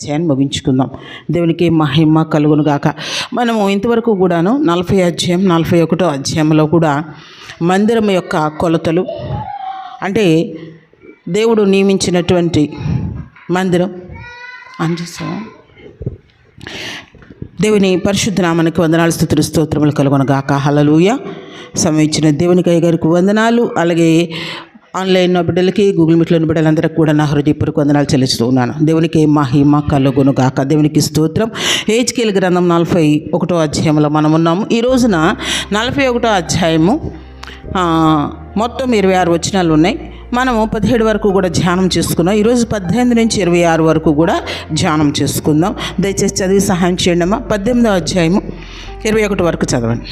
అధ్యాయాన్ని ముగించుకుందాం. దేవునికి మహిమ కలుగును గాక. మనము ఇంతవరకు కూడాను 40 అధ్యాయం 41 అధ్యాయంలో కూడా మందిరం యొక్క కొలతలు, అంటే దేవుడు నియమించినటువంటి మందిరం అందిస్తాం. దేవుని పరిశుద్ధ నామానికి వందనాలు, స్తుతులు, స్తోత్రములు కలుగును గాక. హల్లెలూయా. సమయం ఇచ్చిన దేవునికి అయ్యగారికి వందనాలు. అలాగే ఆన్లైన్ బిడ్డలకి, గూగుల్ మీట్లో ఉన్న బిడ్డలందరికీ కూడా నా హృదయపూర్వక వందనాలు చెల్లిస్తూ ఉన్నాను. దేవునికి మహిమ కలుగును గాక. దేవునికి స్తోత్రం. హెచ్కేలు గ్రంథం 41 అధ్యాయంలో మనం ఉన్నాము. ఈ రోజున 41 అధ్యాయము మొత్తం 26 వచనాలు ఉన్నాయి. మనము 17 వరకు కూడా ధ్యానం చేసుకున్నాం. ఈరోజు 18 నుంచి 26 వరకు కూడా ధ్యానం చేసుకుందాం. దయచేసి చదివి సహాయం చేయండి అమ్మా. 18వ అధ్యాయము 21 వరకు చదవండి.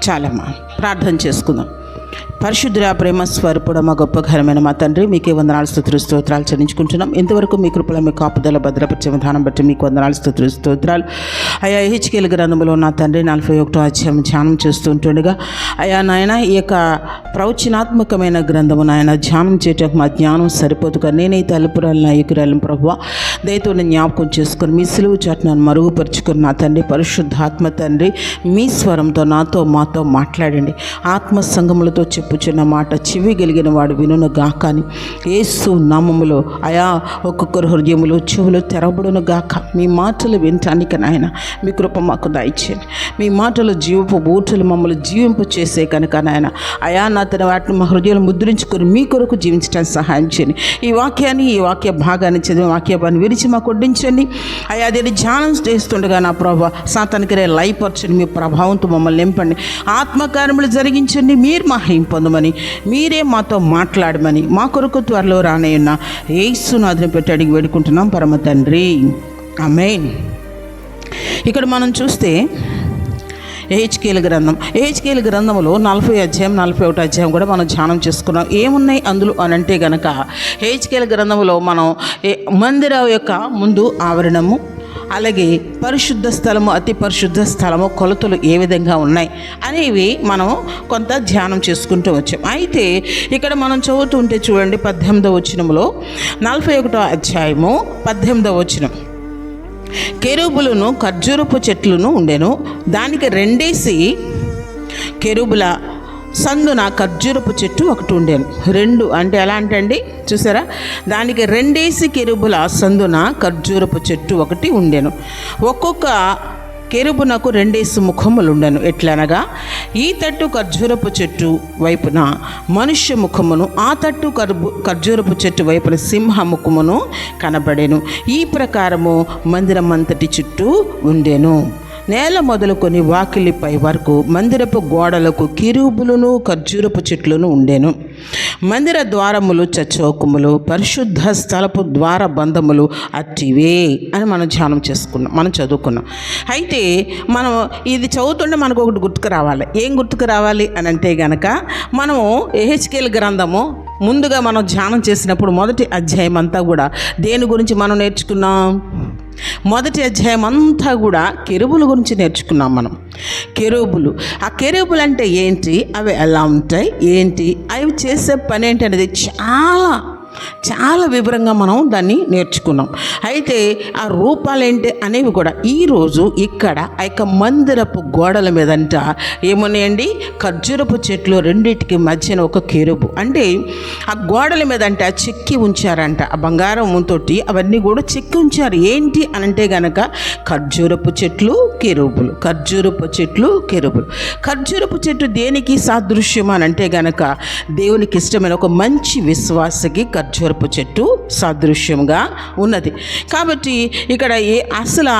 చాలమ్మా, ప్రార్థన చేసుకుందాం. పరిశుద్ధుల ప్రేమ స్వరూపుడ మా గొప్ప ఘనమైన మా తండ్రి, మీకే వందనాలు, స్తుతులు, స్తోత్రాలు చెల్లించుకుంటున్నాం. ఇంతవరకు మీ కృపల, మీ కాపుదల, భద్రపరిచే విధానం బట్టి మీకు వందనాలు, స్తుతులు, స్తోత్రాలు. అయా హెచ్కేలు గ్రంథంలో నా తండ్రి 41 అధ్యాయం ధ్యానం చేస్తుంటుండగా అయా నాయన, ఈ యొక్క ప్రవచనాత్మకమైన గ్రంథము నాయన ధ్యానం చేయటం మా జ్ఞానం సరిపోదు కానీ నేనైతే అల్పురాలు నాయకురాలను ప్రభువా దయతో జ్ఞాపకం చేసుకొని మీ సిలువు చాటు నన్ను మరుగుపరుచుకుని నా తండ్రి పరిశుద్ధాత్మ తండ్రి మీ స్వరంతో నాతో మాతో మాట్లాడండి. ఆత్మ సంగములతో చెప్పుచున్న మాట చెవి కలిగిన వాడు వినును గాక అని యేసు నామములో అయా ఒక్కొక్కరు హృదయములు చెవులు తెరబడును గాక. మీ మాటలు వినటానికి నాయన మీ కృప మాకు దయచేయండి. మీ మాటలు జీవపు బూటలు మమ్మల్ని జీవింపు చేసే కనుక నాయన అయా నా తన వాటిని మా హృదయాలు ముద్రించుకొని మీ కొరకు జీవించడానికి సహాయం చేయండి. ఈ వాక్య భాగాన్ని చదివి వాక్యాన్ని విరిచి మాకు వడ్డించండి. అయా అదే ధ్యానం చేస్తుండగా నా ప్రభావ సాతానికి లయపరచండి. మీ ప్రభావంతో మమ్మల్ని నింపండి. ఆత్మకార్యములు జరిగించండి. మీరు మహిమ పొందమని, మీరే మాతో మాట్లాడమని మా కొరకు త్వరలో రానేయున్న యేసునాథుని పెట్టి అడిగి వేడుకుంటున్నాం పరమ తండ్రి, ఆమేన్. ఇక్కడ మనం చూస్తే హెచ్కేలు గ్రంథంలో 40 అధ్యాయం 41 అధ్యాయం కూడా మనం ధ్యానం చేసుకున్నాం. ఏమున్నాయి అందులో అని అంటే గనక హెచ్కేలు గ్రంథంలో మనం మందిరం యొక్క ముందు ఆవరణము, అలాగే పరిశుద్ధ స్థలము, అతి పరిశుద్ధ స్థలము కొలతలు ఏ విధంగా ఉన్నాయి అనేవి మనం కొంత ధ్యానం చేసుకుంటూ వచ్చాం. అయితే ఇక్కడ మనం చదువుతుంటే చూడండి 18వ వచనంలో 41వ అధ్యాయము 18వ వచనం, కెరూబులను ఖర్జూరపు చెట్లను ఉండెను, దానికి 2 కెరూబుల సందున ఖర్జూరపు చెట్టు ఒకటి ఉండేను. 2 అంటే ఎలా అంటే అండి చూసారా, దానికి 2 కెరూబుల సందున ఖర్జూరపు చెట్టు ఒకటి ఉండెను. ఒక్కొక్క కెరూబునకు 2 ముఖములు ఉండెను. ఎట్లనగా ఈ తట్టు ఖర్జూరపు చెట్టు వైపున మనుష్య ముఖమును, ఆ తట్టు ఖర్జూరపు చెట్టు వైపున సింహ ముఖమును కనబడెను. ఈ ప్రకారము మందిరం అంతటి చుట్టూ ఉండెను. నేల మొదలుకొని వాకిలిపై వరకు మందిరపు గోడలకు కిరూబులను ఖర్జూరపు చెట్లను ఉండెను. మందిర ద్వారములు చచ్చౌకములు, పరిశుద్ధ స్థలపు ద్వార బంధములు అట్టివే అని మనం ధ్యానం చేసుకున్నాం, మనం చదువుకున్నాం. అయితే మనం ఇది చదువుతుంటే మనకు ఒకటి గుర్తుకు రావాలి. ఏం గుర్తుకు రావాలి అని అంటే గనక మనము హెచ్కేలు గ్రంథము ముందుగా మనం ధ్యానం చేసినప్పుడు మొదటి అధ్యాయం అంతా కూడా దేని గురించి మనం నేర్చుకున్నాం? మొదటి అధ్యాయం అంతా కూడా కెరూబుల గురించి నేర్చుకున్నాం మనం. కెరూబులు, ఆ కెరూబులు అంటే ఏంటి, అవి ఎలా ఉంటాయి, ఏంటి, అవి చేసే పని ఏంటి అనేది చాలా వివరంగా మనం దాన్ని నేర్చుకున్నాం. అయితే ఆ రూపాలు ఏంటి అనేవి కూడా ఈరోజు ఇక్కడ ఆ యొక్క మందిరపు గోడల మీదంట ఏమున్నాయండి, ఖర్జూరపు చెట్లు 2టికి మధ్యన ఒక కెరూబు. అంటే ఆ గోడల మీదంట చెక్కి ఉంచారంట, ఆ బంగారం తోటి అవన్నీ కూడా చెక్కి ఉంచారు. ఏంటి అనంటే గనక ఖర్జూరపు చెట్లు కెరూబులు, ఖర్జూరపు చెట్లు కెరూబులు. ఖర్జూరపు చెట్టు దేనికి సాదృశ్యం అని అంటే గనక దేవునికి ఇష్టమైన ఒక మంచి విశ్వాసకి ఖర్జూరపు చెట్టు సాదృశ్యంగా ఉన్నది. కాబట్టి ఇక్కడ అసలు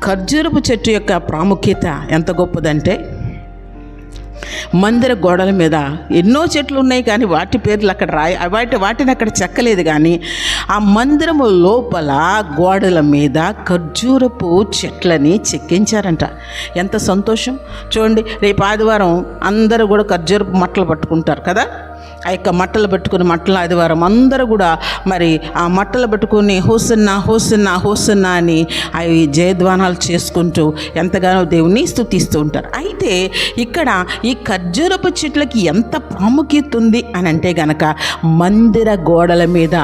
ఖర్జూరపు చెట్టు యొక్క ప్రాముఖ్యత ఎంత గొప్పదంటే మందిర గోడల మీద ఎన్నో చెట్లు ఉన్నాయి, కానీ వాటి పేర్లు అక్కడ వాటిని అక్కడ చెక్కలేదు. కానీ ఆ మందిరము లోపల గోడల మీద ఖర్జూరపు చెట్లని చెక్కించారంట. ఎంత సంతోషం చూడండి. రేపు ఆదివారం అందరూ కూడా ఖర్జూరపు మట్టలు పట్టుకుంటారు కదా. ఆ యొక్క మట్టలు పెట్టుకుని మట్టల ఆదివారం అందరూ కూడా మరి ఆ మట్టలు పెట్టుకుని హోసన్నా హోసన్నా హోసన్నా అని అవి జయధ్వానాలు చేసుకుంటూ ఎంతగానో దేవుణ్ణి స్తుతిస్తూ ఉంటారు. అయితే ఇక్కడ ఈ ఖర్జూరపు చెట్లకి ఎంత ప్రాముఖ్యత ఉంది అని అంటే గనక మందిర గోడల మీద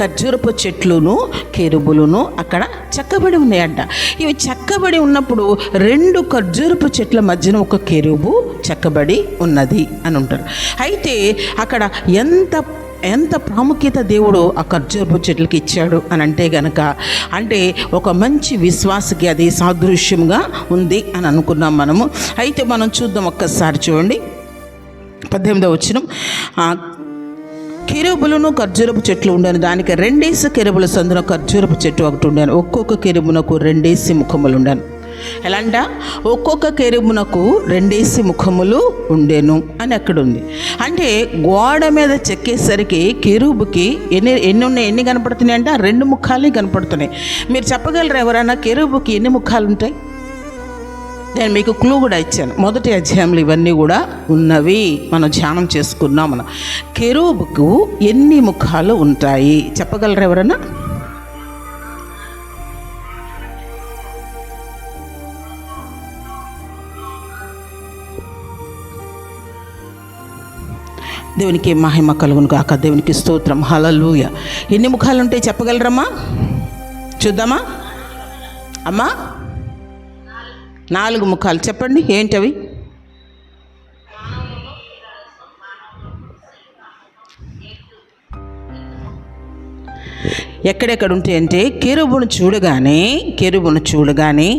ఖర్జూరపు చెట్లును కెరూబులను అక్కడ చెక్కబడి ఉన్నాయంట. ఇవి చెక్కబడి ఉన్నప్పుడు 2 ఖర్జూరపు చెట్ల మధ్యన ఒక కెరూబు చెక్కబడి ఉన్నది అని ఉంటారు. అయితే అక్కడ ఎంత ప్రాముఖ్యత దేవుడు ఆ ఖర్జూరపు చెట్లకి ఇచ్చాడు అని అంటే గనక, అంటే ఒక మంచి విశ్వాసకి అది సాదృశ్యంగా ఉంది అని అనుకున్నాం మనము. అయితే మనం చూద్దాం, ఒక్కసారి చూడండి 18వ వచనం. కెరూబులను ఖర్జూరపు చెట్లు ఉండను, దానికి 2 కెరూబుల సందున ఖర్జూరపు చెట్టు ఒకటి ఉండను, ఒక్కొక్క కెరూబునకు 2 ముఖములు ఉండను. ఎలా అంట? ఒక్కొక్క కెరూబునకు 2 ముఖములు ఉండేను అని అక్కడ ఉంది. అంటే గోడ మీద చెక్కేసరికి కెరూబుకి ఎన్ని కనపడుతున్నాయి అంటే 2 ముఖాలే కనపడుతున్నాయి. మీరు చెప్పగలరు ఎవరైనా కెరూబుకి ఎన్ని ముఖాలు ఉంటాయి? నేను మీకు క్లూ కూడా ఇచ్చాను. మొదటి అధ్యాయంలో ఇవన్నీ కూడా ఉన్నవి, మనం ధ్యానం చేసుకున్నాం. మనం కెరూబుకు ఎన్ని ముఖాలు ఉంటాయి చెప్పగలరు ఎవరైనా? దేవునికి మహిమ కలుగును గాక. దేవునికి స్తోత్రం. హల్లెలూయా. ఎన్ని ముఖాలు ఉంటాయి చెప్పగలరమ్మా? చూద్దామా అమ్మా? 4 ముఖాలు చెప్పండి. ఏంటవి? ఎక్కడెక్కడ ఉంటాయంటే కెరూబును చూడగానే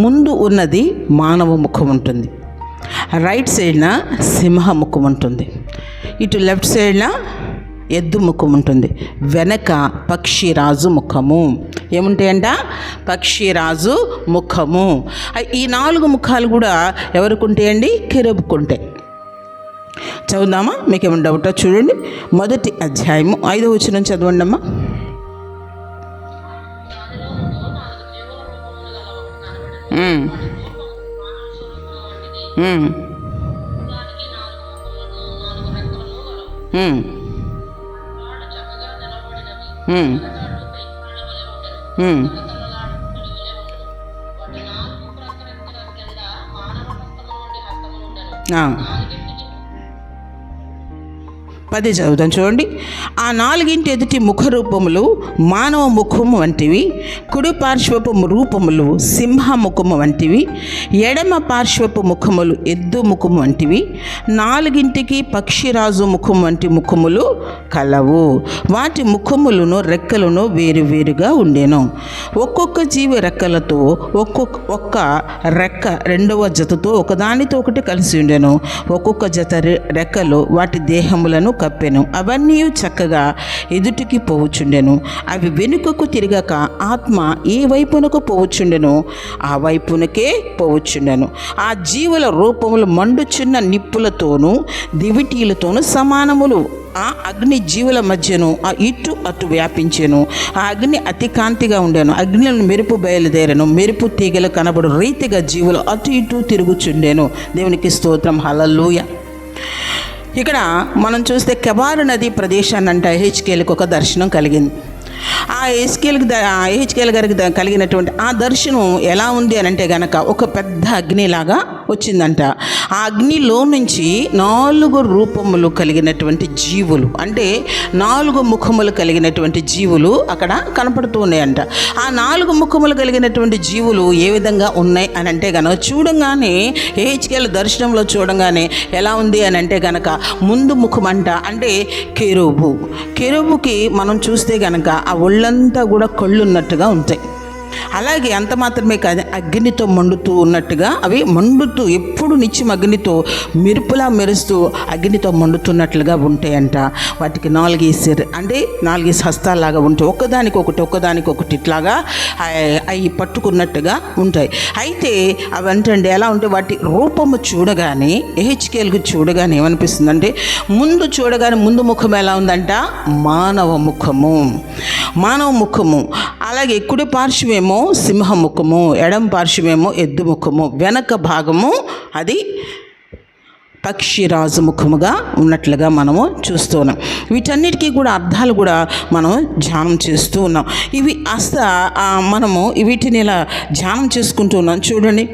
ముందు ఉన్నది మానవ ముఖం ఉంటుంది, రైట్ సైడ్న సింహ ముఖం ఉంటుంది, ఇటు లెఫ్ట్ సైడ్న ఎద్దు ముఖం ఉంటుంది, వెనక పక్షిరాజు ముఖము. ఏముంటాయంట? పక్షిరాజు ముఖము. ఈ 4 ముఖాలు కూడా ఎవరికి ఉంటాయండి? కెరూబుకుంటాయి. చదువుదామా? మీకేమైనా డౌటా? చూడండి, మొదటి అధ్యాయము 5వ వచనం చదవండి అమ్మా. పది చదువుతాం చూడండి. ఆ 4 ఎదుటి ముఖ రూపములు మానవ ముఖము వంటివి, కుడి పార్శ్వపు రూపములు సింహ ముఖము వంటివి, ఎడమ పార్శ్వపు ముఖములు ఎద్దు ముఖము వంటివి, 4 పక్షిరాజు ముఖం వంటి ముఖములు కలవు. వాటి ముఖములను రెక్కలను వేరువేరుగా ఉండెను. ఒక్కొక్క జీవి రెక్కలతో ఒక్క రెక్క 2వ జతతో ఒకదానితో ఒకటి కలిసి ఉండెను. ఒక్కొక్క జత రెక్కలు వాటి దేహములను కప్పెను. అవన్నీ చక్కగా ఎదుటికి పోవచ్చుండెను. అవి వెనుకకు తిరగక ఆత్మ ఏ వైపునకు పోవచ్చుండెను ఆ వైపునకే పోవచ్చుండెను. ఆ జీవుల రూపములు మండుచున్న నిప్పులతోనూ దివిటీలతోనూ సమానములు. ఆ అగ్ని జీవుల మధ్యను ఆ ఇటు అటు వ్యాపించెను. ఆ అగ్ని అతి కాంతిగా ఉండెను. అగ్నిలను మెరుపు బయలుదేరను. మెరుపు తీగలు కనబడు రీతిగా జీవులు అటు ఇటు తిరుగుచుండెను. దేవునికి స్తోత్రం. హల్లెలూయా. ఇక్కడ మనం చూస్తే కెబారు నది ప్రదేశాన్ని అంటే హెచ్కేల్కి ఒక దర్శనం కలిగింది. ఆ హెచ్కేల్ గారికి కలిగినటువంటి ఆ దర్శనం ఎలా ఉంది అని అంటే గనక ఒక పెద్ద అగ్నిలాగా వచ్చిందంట. ఆ అగ్నిలో నుంచి 4 రూపములు కలిగినటువంటి జీవులు, అంటే 4 ముఖములు కలిగినటువంటి జీవులు అక్కడ కనపడుతూ ఉన్నాయంట. ఆ 4 ముఖములు కలిగినటువంటి జీవులు ఏ విధంగా ఉన్నాయి అని అంటే గనక చూడంగానే హెచ్కేల్ దర్శనంలో చూడంగానే ఎలా ఉంది అని అంటే గనక ముందు ముఖం అంట అంటే కెరూబుకి మనం చూస్తే గనక ఆ ఒళ్ళంతా కూడా కళ్ళున్నట్టుగా ఉంటాయి. అలాగే అంత మాత్రమే కాదు, అగ్నితో మండుతూ ఉన్నట్టుగా అవి మండుతూ ఎప్పుడు నిత్యం అగ్నితో మెరుపులా మెరుస్తూ అగ్నితో మండుతున్నట్లుగా ఉంటాయంట. వాటికి 4 హస్తాల్లాగా ఉంటాయి, ఒక్కదానికొకటి ఇట్లాగా అవి పట్టుకున్నట్టుగా ఉంటాయి. అయితే అవి అంటే ఎలా ఉంటే వాటి రూపము చూడగానే ఎహెచ్కేల్కి చూడగానే ఏమనిపిస్తుందంటే ముందు ముఖం ఎలా ఉందంట, మానవ ముఖము. అలాగే కుడి పార్శ్వమేమో సింహ ముఖము, ఎడం పార్శ్వమేమో ఎద్దు ముఖము, వెనక భాగము అది పక్షిరాజు ముఖముగా ఉన్నట్లుగా మనము చూస్తూ ఉన్నాం. వీటన్నిటికీ కూడా అర్థాలు కూడా మనం ధ్యానం చేస్తూ ఉన్నాం. ఇవి మనము వీటిని ఇలా ధ్యానం చేసుకుంటూ ఉన్నాం. చూడండి,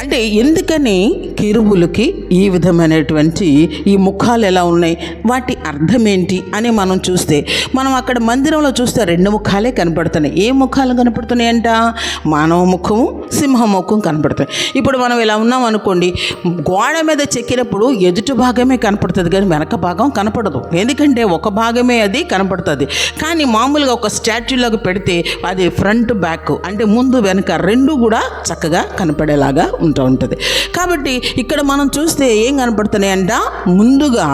అంటే ఎందుకని కెరూబులకి ఈ విధమైనటువంటి ఈ ముఖాలు ఎలా ఉన్నాయి, వాటి అర్థం ఏంటి అని మనం చూస్తే, మనం అక్కడ మందిరంలో చూస్తే 2 ముఖాలే కనపడుతున్నాయి. ఏ ముఖాలు కనపడుతున్నాయంట, మానవ ముఖము, సింహ ముఖం కనపడుతుంది. ఇప్పుడు మనం ఇలా ఉన్నాం అనుకోండి, గోడ మీద చెక్కినప్పుడు ఎదుటి భాగమే కనపడుతుంది కానీ వెనక భాగం కనపడదు. ఎందుకంటే ఒక భాగమే అది కనపడుతుంది. కానీ మామూలుగా ఒక స్టాచ్యూలాగా పెడితే అది ఫ్రంట్ బ్యాక్ అంటే ముందు వెనక 2 కూడా చక్కగా కనపడేలాగా ఉంటుంది. కాబట్టి ఇక్కడ మనం చూస్తే ఏం కనపడుతున్నాయంట, ముందుగా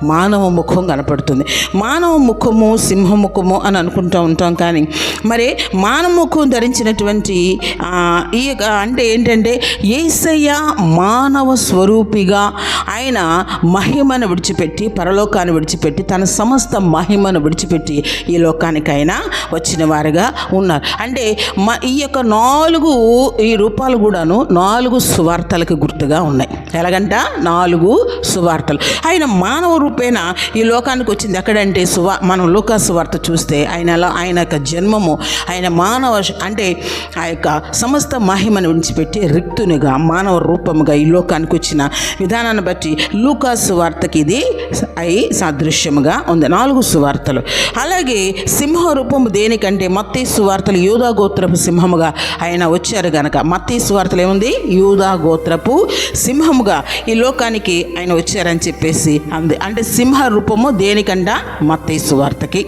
మానవ ముఖం కనపడుతుంది. మానవ ముఖము సింహ ముఖము అని అనుకుంటూ ఉంటాం. కానీ మరి మానవ ముఖం ధరించినటువంటి ఈ అంటే ఏంటంటే యేసయ్య మానవ స్వరూపిగా ఆయన మహిమను విడిచిపెట్టి, పరలోకాన్ని విడిచిపెట్టి, తన సమస్త మహిమను విడిచిపెట్టి ఈ లోకానికి ఆయన వచ్చిన వారుగా ఉన్నారు. అంటే ఈ యొక్క 4 రూపాలు కూడాను 4 సువార్తలకు గుర్తుగా ఉన్నాయి. ఎలాగంట 4 సువార్తలు. ఆయన మానవ రూపేణ ఈ లోకానికి వచ్చింది ఎక్కడంటే మనం లూకా సువార్త చూస్తే ఆయన యొక్క జన్మము, ఆయన మానవ అంటే ఆ యొక్క సమస్త మహిమను విడిచిపెట్టి రిక్తునిగా మానవ రూపముగా ఈ లోకానికి వచ్చిన విధానాన్ని బట్టి లూకా సువార్తకి ఇది సాదృశ్యముగా ఉంది. 4 సువార్తలు. అలాగే సింహ రూపము దేనికంటే మత్తయి సువార్తలు యూదా గోత్రపు సింహముగా ఆయన వచ్చారు గనక, మత్తయి సువార్తలు ఏముంది, యూదా గోత్రపు సింహముగా ఈ లోకానికి ఆయన వచ్చారని చెప్పేసి అంది. అంటే సింహ రూపము దేనికంట, మత్తయి సువార్తకి.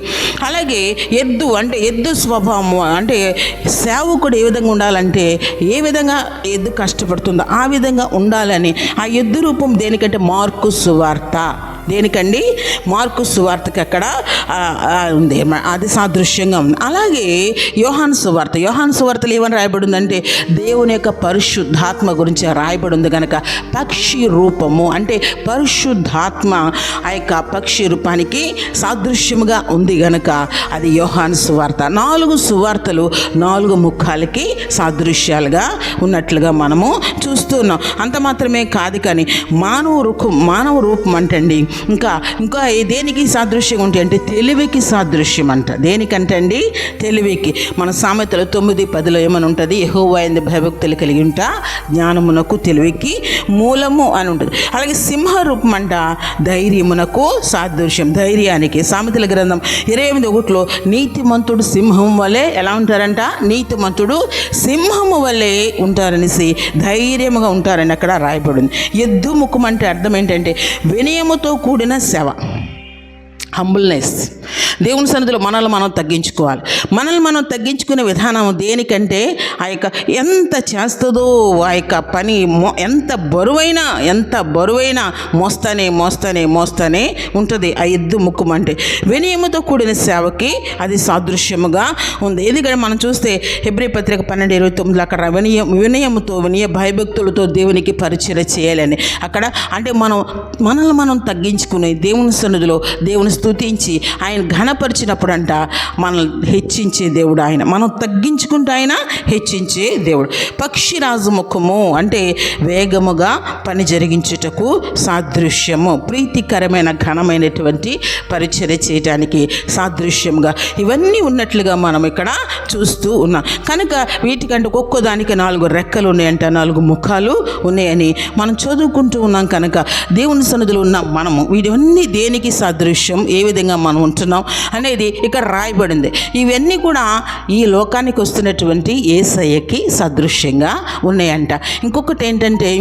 అలాగే ఎద్దు స్వభావము అంటే సేవకుడు ఏ విధంగా ఉండాలంటే, ఏ విధంగా ఎద్దు కష్టపడుతుందో ఆ విధంగా ఉండాలని ఆ ఎద్దు రూపం దేనికంటే మార్కు సువార్త. దేనికండి, మార్కు సువార్తకి అక్కడ ఉంది, అది సాదృశ్యంగా ఉంది. అలాగే యోహాను సువార్తలు ఏమని రాయబడి ఉందంటే దేవుని యొక్క పరిశుద్ధాత్మ గురించి రాయబడి ఉంది కనుక పక్షి రూపము అంటే పరిశుద్ధాత్మ ఆ యొక్క పక్షి రూపానికి సాదృశ్యముగా ఉంది గనక అది యోహాను సువార్త. 4 సువార్తలు 4 ముఖాలకి సాదృశ్యాలుగా ఉన్నట్లుగా మనము చూస్తున్నాం. అంత మాత్రమే కాదు, కానీ మానవ రూపం అంటండి ఇంకా దేనికి సాదృశ్యంగా ఉంటాయి అంటే తెలివికి సాదృశ్యం అంట. దేనికంటే అండి, తెలివికి. మన సామెతలు 9:10 ఏమని ఉంటుంది, యెహోవా యందు భయభక్తులు కలిగి ఉంటా జ్ఞానమునకు తెలివికి మూలము అని ఉంటుంది. అలాగే సింహ రూపం అంట ధైర్యమునకు సాదృశ్యం, ధైర్యానికి. సామెతల గ్రంథం 28:1 నీతిమంతుడు సింహం వలె ఎలా ఉంటారంట, నీతిమంతుడు సింహము వలె ఉంటారనేసి ధైర్యముగా ఉంటారని అక్కడ రాయబడింది. ఎద్దు ముఖం అంటే అర్థం ఏంటంటే వినయముతో కూడిన సేవ, హంబుల్నెస్. దేవుని సన్నిధిలో మనల్ని మనం తగ్గించుకోవాలి. మనల్ని మనం తగ్గించుకునే విధానం దేనికంటే ఆ యొక్క ఎంత చేస్తుందో ఆ యొక్క పని ఎంత బరువైనా మోస్తానే ఉంటుంది. ఆ ఎద్దు ముఖం అంటే వినయముతో కూడిన సేవకి అది సాదృశ్యముగా ఉంది. ఎందుకంటే మనం చూస్తే హెబ్రీ పత్రిక 12:29 అక్కడ వినయ భయభక్తులతో దేవునికి పరిచర్య చేయాలని అక్కడ అంటే మనల్ని మనం తగ్గించుకుని దేవుని సన్నిధిలో దేవుని స్తుతించి ఆయన ఘనపరిచినప్పుడు అంట మనల్ని హెచ్చించే దేవుడు ఆయన. మనం తగ్గించుకుంటే ఆయన హెచ్చించే దేవుడు. పక్షిరాజు ముఖము అంటే వేగముగా పని జరిగించుటకు సాదృశ్యము, ప్రీతికరమైన ఘనమైనటువంటి పరిచర్య చేయడానికి సాదృశ్యముగా ఇవన్నీ ఉన్నట్లుగా మనం ఇక్కడ చూస్తూ ఉన్నాం. కనుక వీటికంటే ఒక్కోదానికి 4 రెక్కలు ఉన్నాయంట, 4 ముఖాలు ఉన్నాయని మనం చదువుకుంటూ ఉన్నాం. కనుక దేవుని సన్నిధిలో ఉన్న మనము వీటివన్నీ దేనికి సాదృశ్యం, ఏ విధంగా మనం ఉంటున్నాం అనేది ఇక్కడ రాయబడింది. ఇవన్నీ కూడా ఈ లోకానికి వస్తున్నటువంటి యేసయ్యకి సదృశ్యంగా ఉన్నాయంట. ఇంకొకటి ఏంటంటే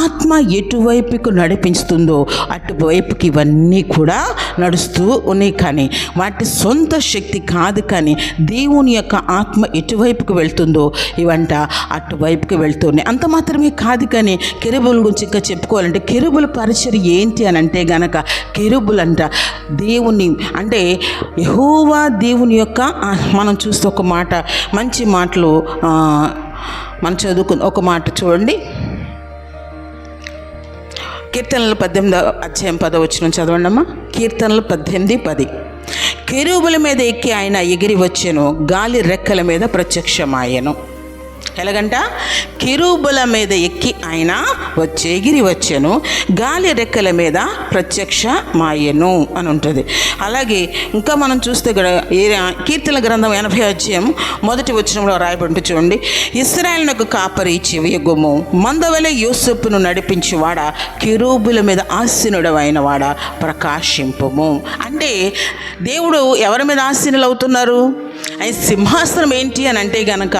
ఆత్మ ఎటువైపుకు నడిపిస్తుందో అటువైపుకి ఇవన్నీ కూడా నడుస్తూ ఉన్నాయి. కానీ వాటి సొంత శక్తి కాదు, కానీ దేవుని యొక్క ఆత్మ ఎటువైపుకు వెళ్తుందో ఇవంట అటువైపుకి వెళ్తున్నాయి. అంత మాత్రమే కాదు, కానీ కెరూబుల గురించి ఇంకా చెప్పుకోవాలంటే కెరూబుల పరిచర్య ఏంటి అని అంటే గనక కెరూబులంట దేవుని అంటే యెహోవా దేవుని యొక్క మనం చూస్తే ఒక మాట మంచి మాటలు మనం చదువుకుని ఒక మాట చూడండి. కీర్తనలు 18:10 చదవండి అమ్మా. కీర్తనలు 18:10. కెరూబుల మీద ఎక్కి ఆయన ఎగిరి వచ్చెను, గాలి రెక్కల మీద ప్రత్యక్షమాయెను. ఎలాగంట? కెరూబుల మీద ఎక్కి ఆయన ఎగిరి వచ్చెను, గాలి రెక్కల మీద ప్రత్యక్షమాయెను అని ఉంటుంది. అలాగే ఇంకా మనం చూస్తే కీర్తన గ్రంథం 80వ అధ్యాయం 1వ వచనంలో రాయబడి చూడండి. ఇశ్రాయేలునకు కాపరి చెవియొగ్గుము, మందవలె యోసేపును నడిపించువాడ, కెరూబుల మీద ఆసీనుడు అయిన వాడ ప్రకాశింపుము. అంటే దేవుడు ఎవరి మీద ఆసీనులు అవుతున్నారు? ఆయన సింహాసనం ఏంటి అని అంటే గనక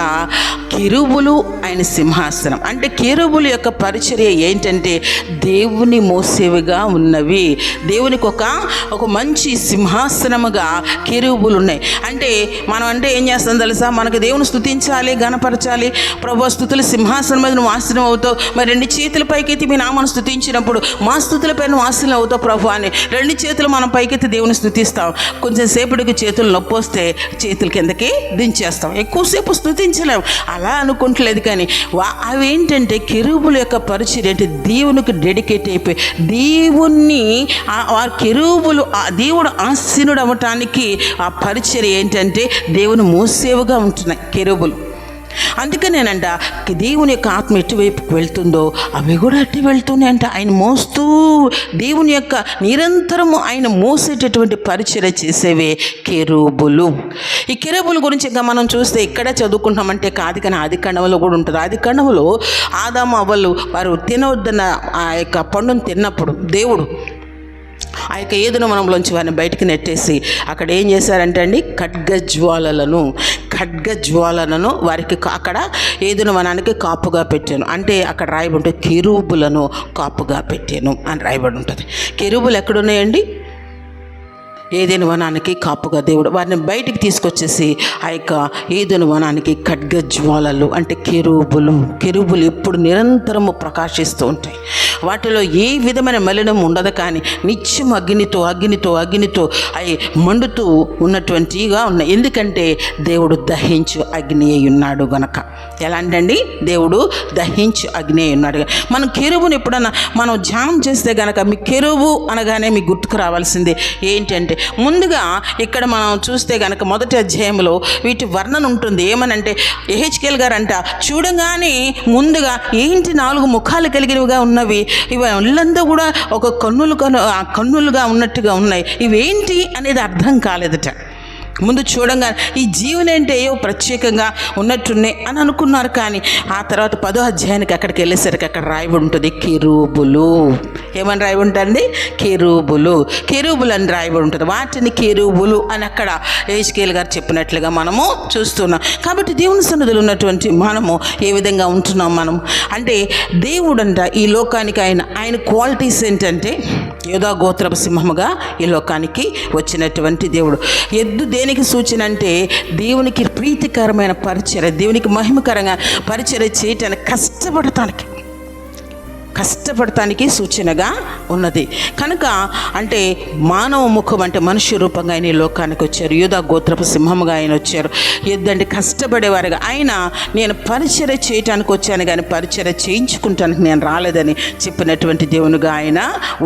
కెరూబులు ఆయన సింహాసనం. అంటే కెరూబుల యొక్క పరిచర్య ఏంటంటే దేవుని మోసేవిగా ఉన్నవి. దేవునికి ఒక మంచి సింహాసనముగా కెరూబులు ఉన్నాయి. అంటే మనం అంటే ఏం చేస్తాం తెలుసా? మనకు దేవుని స్తుతించాలి, గణపరచాలి. ప్రభు స్తుతులు సింహాసనం మీద నువ్వు ఆసీనం అవుతావు, మరి 2 చేతుల పైకెత్తి మీ నామను స్తుతించినప్పుడు మా స్తుతులపై నువ్వు ఆసీనం అవుతావు ప్రభు అని 2 చేతులు మనం పైకెత్తి దేవుని స్తుతిస్తాం. కొంచెం సేపటికి చేతులు నొప్పి వస్తే చేతులు కిందకి దించేస్తాం, ఎక్కువసేపు స్తుతించలేము. అలా అనుకుంటలేదు. కానీ అవేంటంటే కెరూబుల యొక్క పరిచర్య అంటే దేవునికి డెడికేట్ అయిపోయి దేవుణ్ణి కెరూబులు దేవుడు ఆసీనుడు అవ్వటానికి ఆ పరిచర్య ఏంటంటే దేవుని మోసేవుగా ఉంటున్నాయి కెరూబులు. అందుకనేనంట దేవుని యొక్క ఆత్మ ఎటువైపుకి వెళ్తుందో అవి కూడా అటు వెళ్తున్నాయంట. ఆయన మోస్తూ దేవుని యొక్క నిరంతరము ఆయన మోసేటటువంటి పరిచర్య చేసేవే కెరూబులు. ఈ కెరూబుల గురించి ఇంకా మనం చూస్తే ఇక్కడే చదువుకుంటామంటే కాదు, కానీ ఆదికాండంలో కూడా ఉంటుంది. ఆదికాండంలో ఆదాము అవ్వలు వారు తినవద్దన్న ఆ యొక్క పండును తిన్నప్పుడు దేవుడు ఆ యొక్క ఏదును మనంలోంచి వారిని బయటికి నెట్టేసి అక్కడ ఏం చేశారంటే అండి ఖడ్గజ్వాలలను వారికి అక్కడ ఏదును వనానికి కాపుగా పెట్టాను. అంటే అక్కడ రాయబడి ఉంటుంది కెరూబులను కాపుగా పెట్టాను అని రాయబడి ఉంటుంది. కెరూబులు ఎక్కడున్నాయండి? ఏదైనా వనానికి కాపుగా దేవుడు వారిని బయటికి తీసుకొచ్చేసి ఆ యొక్క ఏదైనా వనానికి ఖడ్గజ్వాలలు అంటే కెరూబులు ఎప్పుడు నిరంతరము ప్రకాశిస్తూ ఉంటాయి. వాటిలో ఏ విధమైన మలినం ఉండదు, కానీ నిత్యం అగ్నితో అవి మండుతూ ఉన్నటువంటిగా ఉన్నాయి. ఎందుకంటే దేవుడు దహించు అగ్ని అయి ఉన్నాడు గనక. ఎలాంటండి? దేవుడు దహించు అగ్ని అయి ఉన్నాడు. మనం కెరూబుని ఎప్పుడన్నా మనం ధ్యానం చేస్తే గనక మీ కెరూబు అనగానే మీకు గుర్తుకు రావాల్సింది ఏంటంటే ముందుగా ఇక్కడ మనం చూస్తే గనక 1వ అధ్యాయంలో వీటి వర్ణన ఉంటుంది. ఏమనంటే యెహెజ్కేలు గారు అంట చూడగానే ముందుగా ఏంటి 4 ముఖాలు కలిగినవిగా ఉన్నవి, ఇవి ఒళ్ళంతా కూడా ఒక కన్నులుగా ఉన్నట్టుగా ఉన్నాయి, ఇవేంటి అనేది అర్థం కాలేదట. ముందు చూడంగా ఈ జీవులేంటి ఏవో ప్రత్యేకంగా ఉన్నట్టున్నాయి అని అనుకున్నారు. కానీ ఆ తర్వాత 10వ అధ్యాయానికి అక్కడికి వెళ్ళేసరికి అక్కడ రాయబడి ఉంటుంది కెరూబులు. ఏమని రాయబడి ఉంటుంది? కెరూబులు అని రాయబడి ఉంటుంది. వాటిని కెరూబులు అని అక్కడ యెహెజ్కేలు గారు చెప్పినట్లుగా మనము చూస్తున్నాం. కాబట్టి దేవుని సన్నిధిలో ఉన్నటువంటి మనము ఏ విధంగా ఉంటున్నాం మనం అంటే దేవుడంట ఈ లోకానికి ఆయన క్వాలిటీస్ ఏంటంటే యోధా గోత్రపు సింహముగా ఈ లోకానికి వచ్చినటువంటి దేవుడు. ఎద్దు దేనికి సూచన అంటే దేవునికి ప్రీతికరమైన పరిచర్య, దేవునికి మహిమకరంగా పరిచర్య చేయటానికి కష్టపడటానికి సూచనగా ఉన్నది కనుక అంటే మానవ ముఖం అంటే మనుష్య రూపంగా ఆయన ఈ లోకానికి వచ్చారు. యూదా గోత్రపు సింహముగా ఆయన వచ్చారు. ఎద్దంటే కష్టపడేవారుగా ఆయన నేను పరిచర్య చేయటానికి వచ్చాను కానీ పరిచర్య చేయించుకుంటానికి నేను రాలేదని చెప్పినటువంటి దేవునిగా ఆయన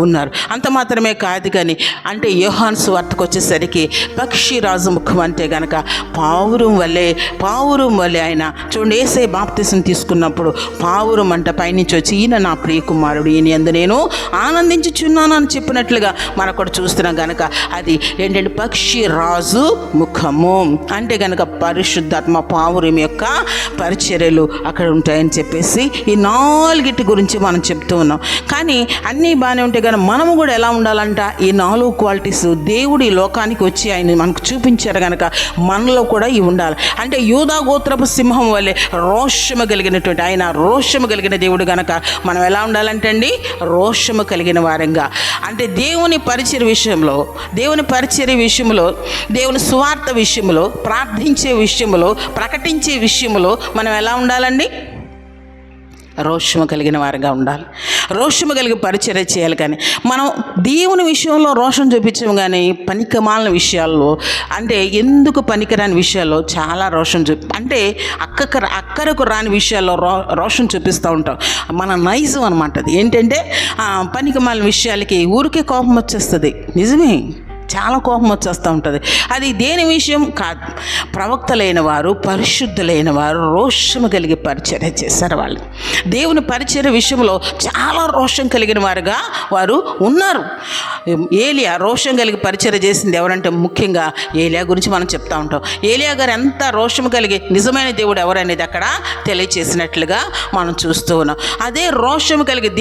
ఉన్నారు. అంత మాత్రమే కాదు కానీ అంటే యోహాను సువార్తకు వచ్చేసరికి పక్షిరాజు ముఖం అంటే కనుక పావురం వల్లే ఆయన చూడండి యేసయ్య బాప్తిసం తీసుకున్నప్పుడు పావురం అంట పైనుంచి వచ్చి ఈయన నా ప్రియ ప్రియకుమారుడు, ఈయన యందు నేను ఆనందించుచున్నాను అని చెప్పినట్లుగా మనం కూడా చూస్తున్నాం కనుక అది ఏంటంటే పక్షి రాజు ముఖము అంటే కనుక పరిశుద్ధాత్మ పావురం యొక్క పరిచర్యలు అక్కడ ఉంటాయని చెప్పేసి ఈ 4 గురించి మనం చెప్తూ ఉన్నాం. కానీ అన్నీ బాగానే ఉంటాయి కానీ మనము కూడా ఎలా ఉండాలంట, ఈ 4 క్వాలిటీస్ దేవుడు ఈ లోకానికి వచ్చి ఆయన మనకు చూపించారు కనుక మనలో కూడా ఇవి ఉండాలి. అంటే యూదా గోత్రపు సింహం వల్లే రోషము కలిగినటువంటి ఆయన రోషము కలిగిన దేవుడు కనుక మనం ఎలా ఉండాలంటే అండి, రోషము కలిగిన వారంగా. అంటే దేవుని పరిచర్య విషయంలో దేవుని సువార్త విషయంలో, ప్రార్థించే విషయంలో, ప్రకటించే విషయంలో మనం ఎలా ఉండాలండి, రోషము కలిగిన వారిగా ఉండాలి. రోషము కలిగి పరిచర్య చేయాలి. కానీ మనం దేవుని విషయంలో రోషం చూపించాము కానీ పనికిమాలిన విషయాల్లో, అంటే ఎందుకు పనికిరాని విషయాల్లో చాలా రోషం అంటే అక్కరకు రాని విషయాల్లో రోషం చూపిస్తూ ఉంటాం. మన నైజం అనమాట అది. ఏంటంటే పనికిమాలిన విషయాలకి ఊరికే కోపం వచ్చేస్తుంది. నిజమే, చాలా కోపం వచ్చేస్తూ ఉంటుంది. అది దేని విషయం కాదు. ప్రవక్తలైన వారు, పరిశుద్ధులైన వారు రోషము కలిగి పరిచర్య చేశారు. వాళ్ళు దేవుని పరిచర్య విషయంలో చాలా రోషం కలిగిన వారుగా వారు ఉన్నారు. ఏలియా రోషం కలిగి పరిచర్య చేసింది ఎవరంటే ముఖ్యంగా ఏలియా గురించి మనం చెప్తా ఉంటాం. ఏలియా గారు ఎంత రోషం కలిగి నిజమైన దేవుడు ఎవరనేది అక్కడ తెలియచేసినట్లుగా మనం చూస్తూ ఉన్నాం. అదే రోషం కలిగి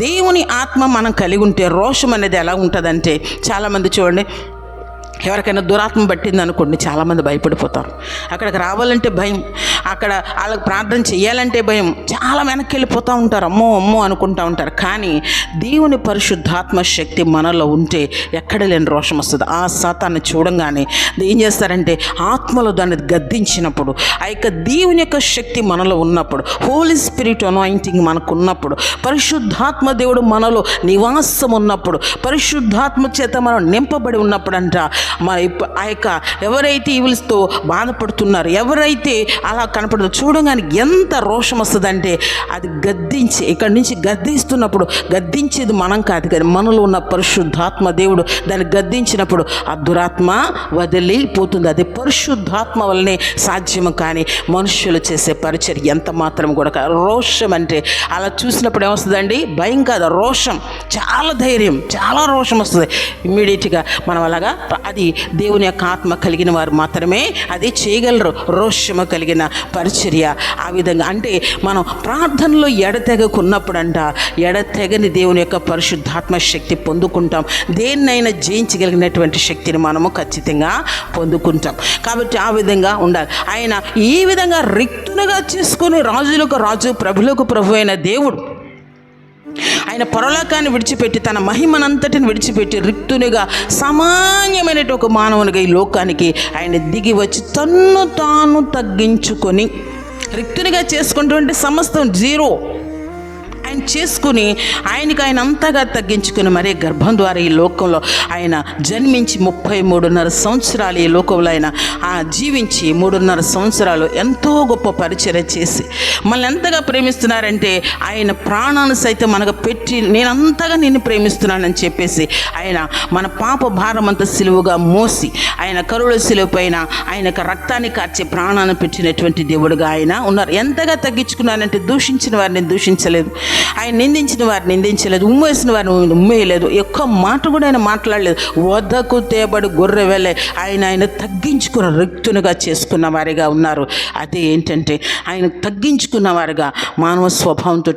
దేవుని ఆత్మ మనం కలిగి ఉంటే రోషం అనేది ఎలా ఉంటుందంటే, చాలామంది చూడండి, ఎవరికైనా దురాత్మ పట్టింది అనుకోండి, చాలామంది భయపడిపోతారు. అక్కడికి రావాలంటే భయం, అక్కడ వాళ్ళకి ప్రార్థన చేయాలంటే భయం, చాలా వెనక్కి వెళ్ళిపోతూ ఉంటారు, అమ్మో అనుకుంటూ ఉంటారు. కానీ దేవుని పరిశుద్ధాత్మ శక్తి మనలో ఉంటే ఎక్కడ లేని రోషం వస్తుంది. ఆ సాతాన్ని చూడంగానే ఏం చేస్తారంటే ఆత్మలో దాన్ని గద్దించినప్పుడు, ఆ యొక్క దేవుని యొక్క శక్తి మనలో ఉన్నప్పుడు, హోలీ స్పిరిట్ అనాయింటింగ్ మనకు ఉన్నప్పుడు, పరిశుద్ధాత్మ దేవుడు మనలో నివాసం ఉన్నప్పుడు, పరిశుద్ధాత్మ చేత మనం నింపబడి ఉన్నప్పుడు అంట ఆ యొక్క ఎవరైతే ఈవిల్స్తో బాధపడుతున్నారు, ఎవరైతే అలా కనపడుతుందో చూడగానే ఎంత రోషం వస్తుందంటే అది గద్దించి, ఇక్కడి నుంచి గద్దిస్తున్నప్పుడు గద్దించేది మనం కాదు కానీ మనలో ఉన్న పరిశుద్ధాత్మ దేవుడు దాన్ని గద్దించినప్పుడు ఆ దురాత్మ వదిలిపోతుంది. అది పరిశుద్ధాత్మ వల్లనే సాధ్యము. కానీ మనుషులు చేసే పరిచర్య ఎంత మాత్రం కూడా రోషం అంటే అలా చూసినప్పుడు ఏమొస్తుందండి, భయం కాదు, రోషం, చాలా ధైర్యం, చాలా రోషం వస్తుంది ఇమ్మీడియట్గా. మనం అలాగా అది దేవుని యొక్క ఆత్మ కలిగిన వారు మాత్రమే అది చేయగలరు, రోషము కలిగిన పరిచర్య. ఆ విధంగా అంటే మనం ప్రార్థనలో ఎడతెగని దేవుని యొక్క పరిశుద్ధాత్మ శక్తి పొందుకుంటాం. దేన్నైనా జయించగలిగినటువంటి శక్తిని మనము ఖచ్చితంగా పొందుకుంటాం. కాబట్టి ఆ విధంగా ఉండాలి. ఆయన ఈ విధంగా రిక్తునుగా చేసుకుని రాజులకు రాజు, ప్రభులకు ప్రభు అయిన దేవుడు ఆయన పరలోకాన్ని విడిచిపెట్టి తన మహిమనంతటిని విడిచిపెట్టి రిక్తునిగా సామాన్యమైన ఒక మానవునిగా ఈ లోకానికి ఆయన దిగి వచ్చి తన్ను తాను తగ్గించుకొని రిక్తునిగా చేసుకుంటుంటే సమస్తం జీరో ఆయన చేసుకుని ఆయన అంతగా తగ్గించుకుని మరీ గర్భం ద్వారా ఈ లోకంలో ఆయన జన్మించి 33.5 సంవత్సరాలు ఈ లోకంలో ఆయన జీవించి 3.5 సంవత్సరాలు ఎంతో గొప్ప పరిచర్య చేసి మనల్ని ఎంతగా ప్రేమిస్తున్నారంటే ఆయన ప్రాణాన్ని సైతం మనకు పెట్టి నేనంతగా నిన్ను ప్రేమిస్తున్నానని చెప్పేసి ఆయన మన పాప భారం అంతా సిలువుగా మోసి ఆయన కరుణ సిలువ పైన ఆయన రక్తాన్ని కార్చే ప్రాణాన్ని పెట్టినటువంటి దేవుడుగా ఆయన ఉన్నారు. ఎంతగా తగ్గించుకున్నారంటే దూషించిన వారిని దూషించలేదు, ఆయన నిందించిన వారిని నిందించలేదు, ఉమ్మేసిన వారిని ఉమ్మేయలేదు, ఒక్క మాట కూడా ఆయన మాట్లాడలేదు. వద్దకు తేబడి గొర్రె వెళ్ళే ఆయన తగ్గించుకున్న రిక్తునిగా చేసుకున్న వారిగా ఉన్నారు. అదే ఏంటంటే ఆయన తగ్గించుకున్న వారిగా మానవ స్వభావంతో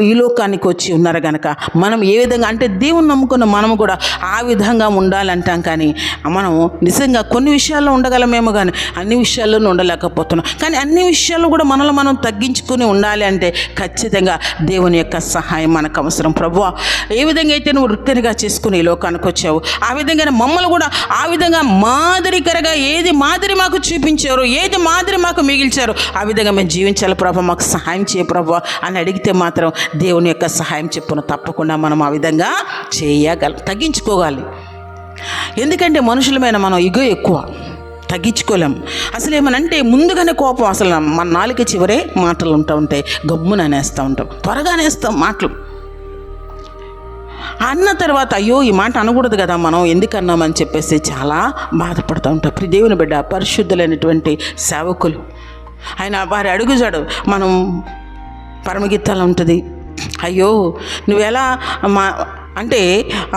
ఈ లోకానికి వచ్చి ఉన్నారు కనుక మనం ఏ విధంగా అంటే దేవుని నమ్ముకున్న మనము కూడా ఆ విధంగా ఉండాలంటాం. కానీ మనం నిజంగా కొన్ని విషయాల్లో ఉండగలమేమో కానీ అన్ని విషయాల్లోనూ ఉండలేకపోతున్నాం. కానీ అన్ని విషయాల్లో కూడా మనల్ని మనం తగ్గించుకుని ఉండాలి అంటే ఖచ్చితంగా దేవుని యొక్క సహాయం మనకు అవసరం. ప్రభువా, ఏ విధంగా అయితే నువ్వు వృత్తినిగా చేసుకుని ఈ లోకానికి వచ్చావు ఆ విధంగా మమ్మల్ని కూడా ఆ విధంగా మాదిరికరగా ఏది మాదిరి మాకు చూపించారు, ఏది మాదిరి మాకు మిగిల్చారు ఆ విధంగా మేము జీవించాలి ప్రభు, మాకు సహాయం చేయ ప్రభు అని అడిగితే మాత్రం దేవుని యొక్క సహాయం చెప్పును తప్పకుండా మనం ఆ విధంగా తగ్గించుకోవాలి. ఎందుకంటే మనుషులమైన మనం ఇగో ఎక్కువ తగ్గించుకోలేము. అసలు ఏమనంటే ముందుగానే కోపం, అసలు మన నాలుక చివరే మాటలు ఉంటాయి, గమ్మున అనేస్తూ ఉంటాం, త్వరగా అనేస్తాం మాటలు. అన్న తర్వాత అయ్యో ఈ మాట అనకూడదు కదా మనం ఎందుకు అన్నామని చెప్పేసి చాలా బాధపడుతూ ఉంటాం. దేవుని బిడ్డ పరిశుద్ధులైనటువంటి సేవకులు ఆయన వారి అడుగుజాడు మనం పరమగీతాలు ఉంటుంది, అయ్యో నువ్వెలా అంటే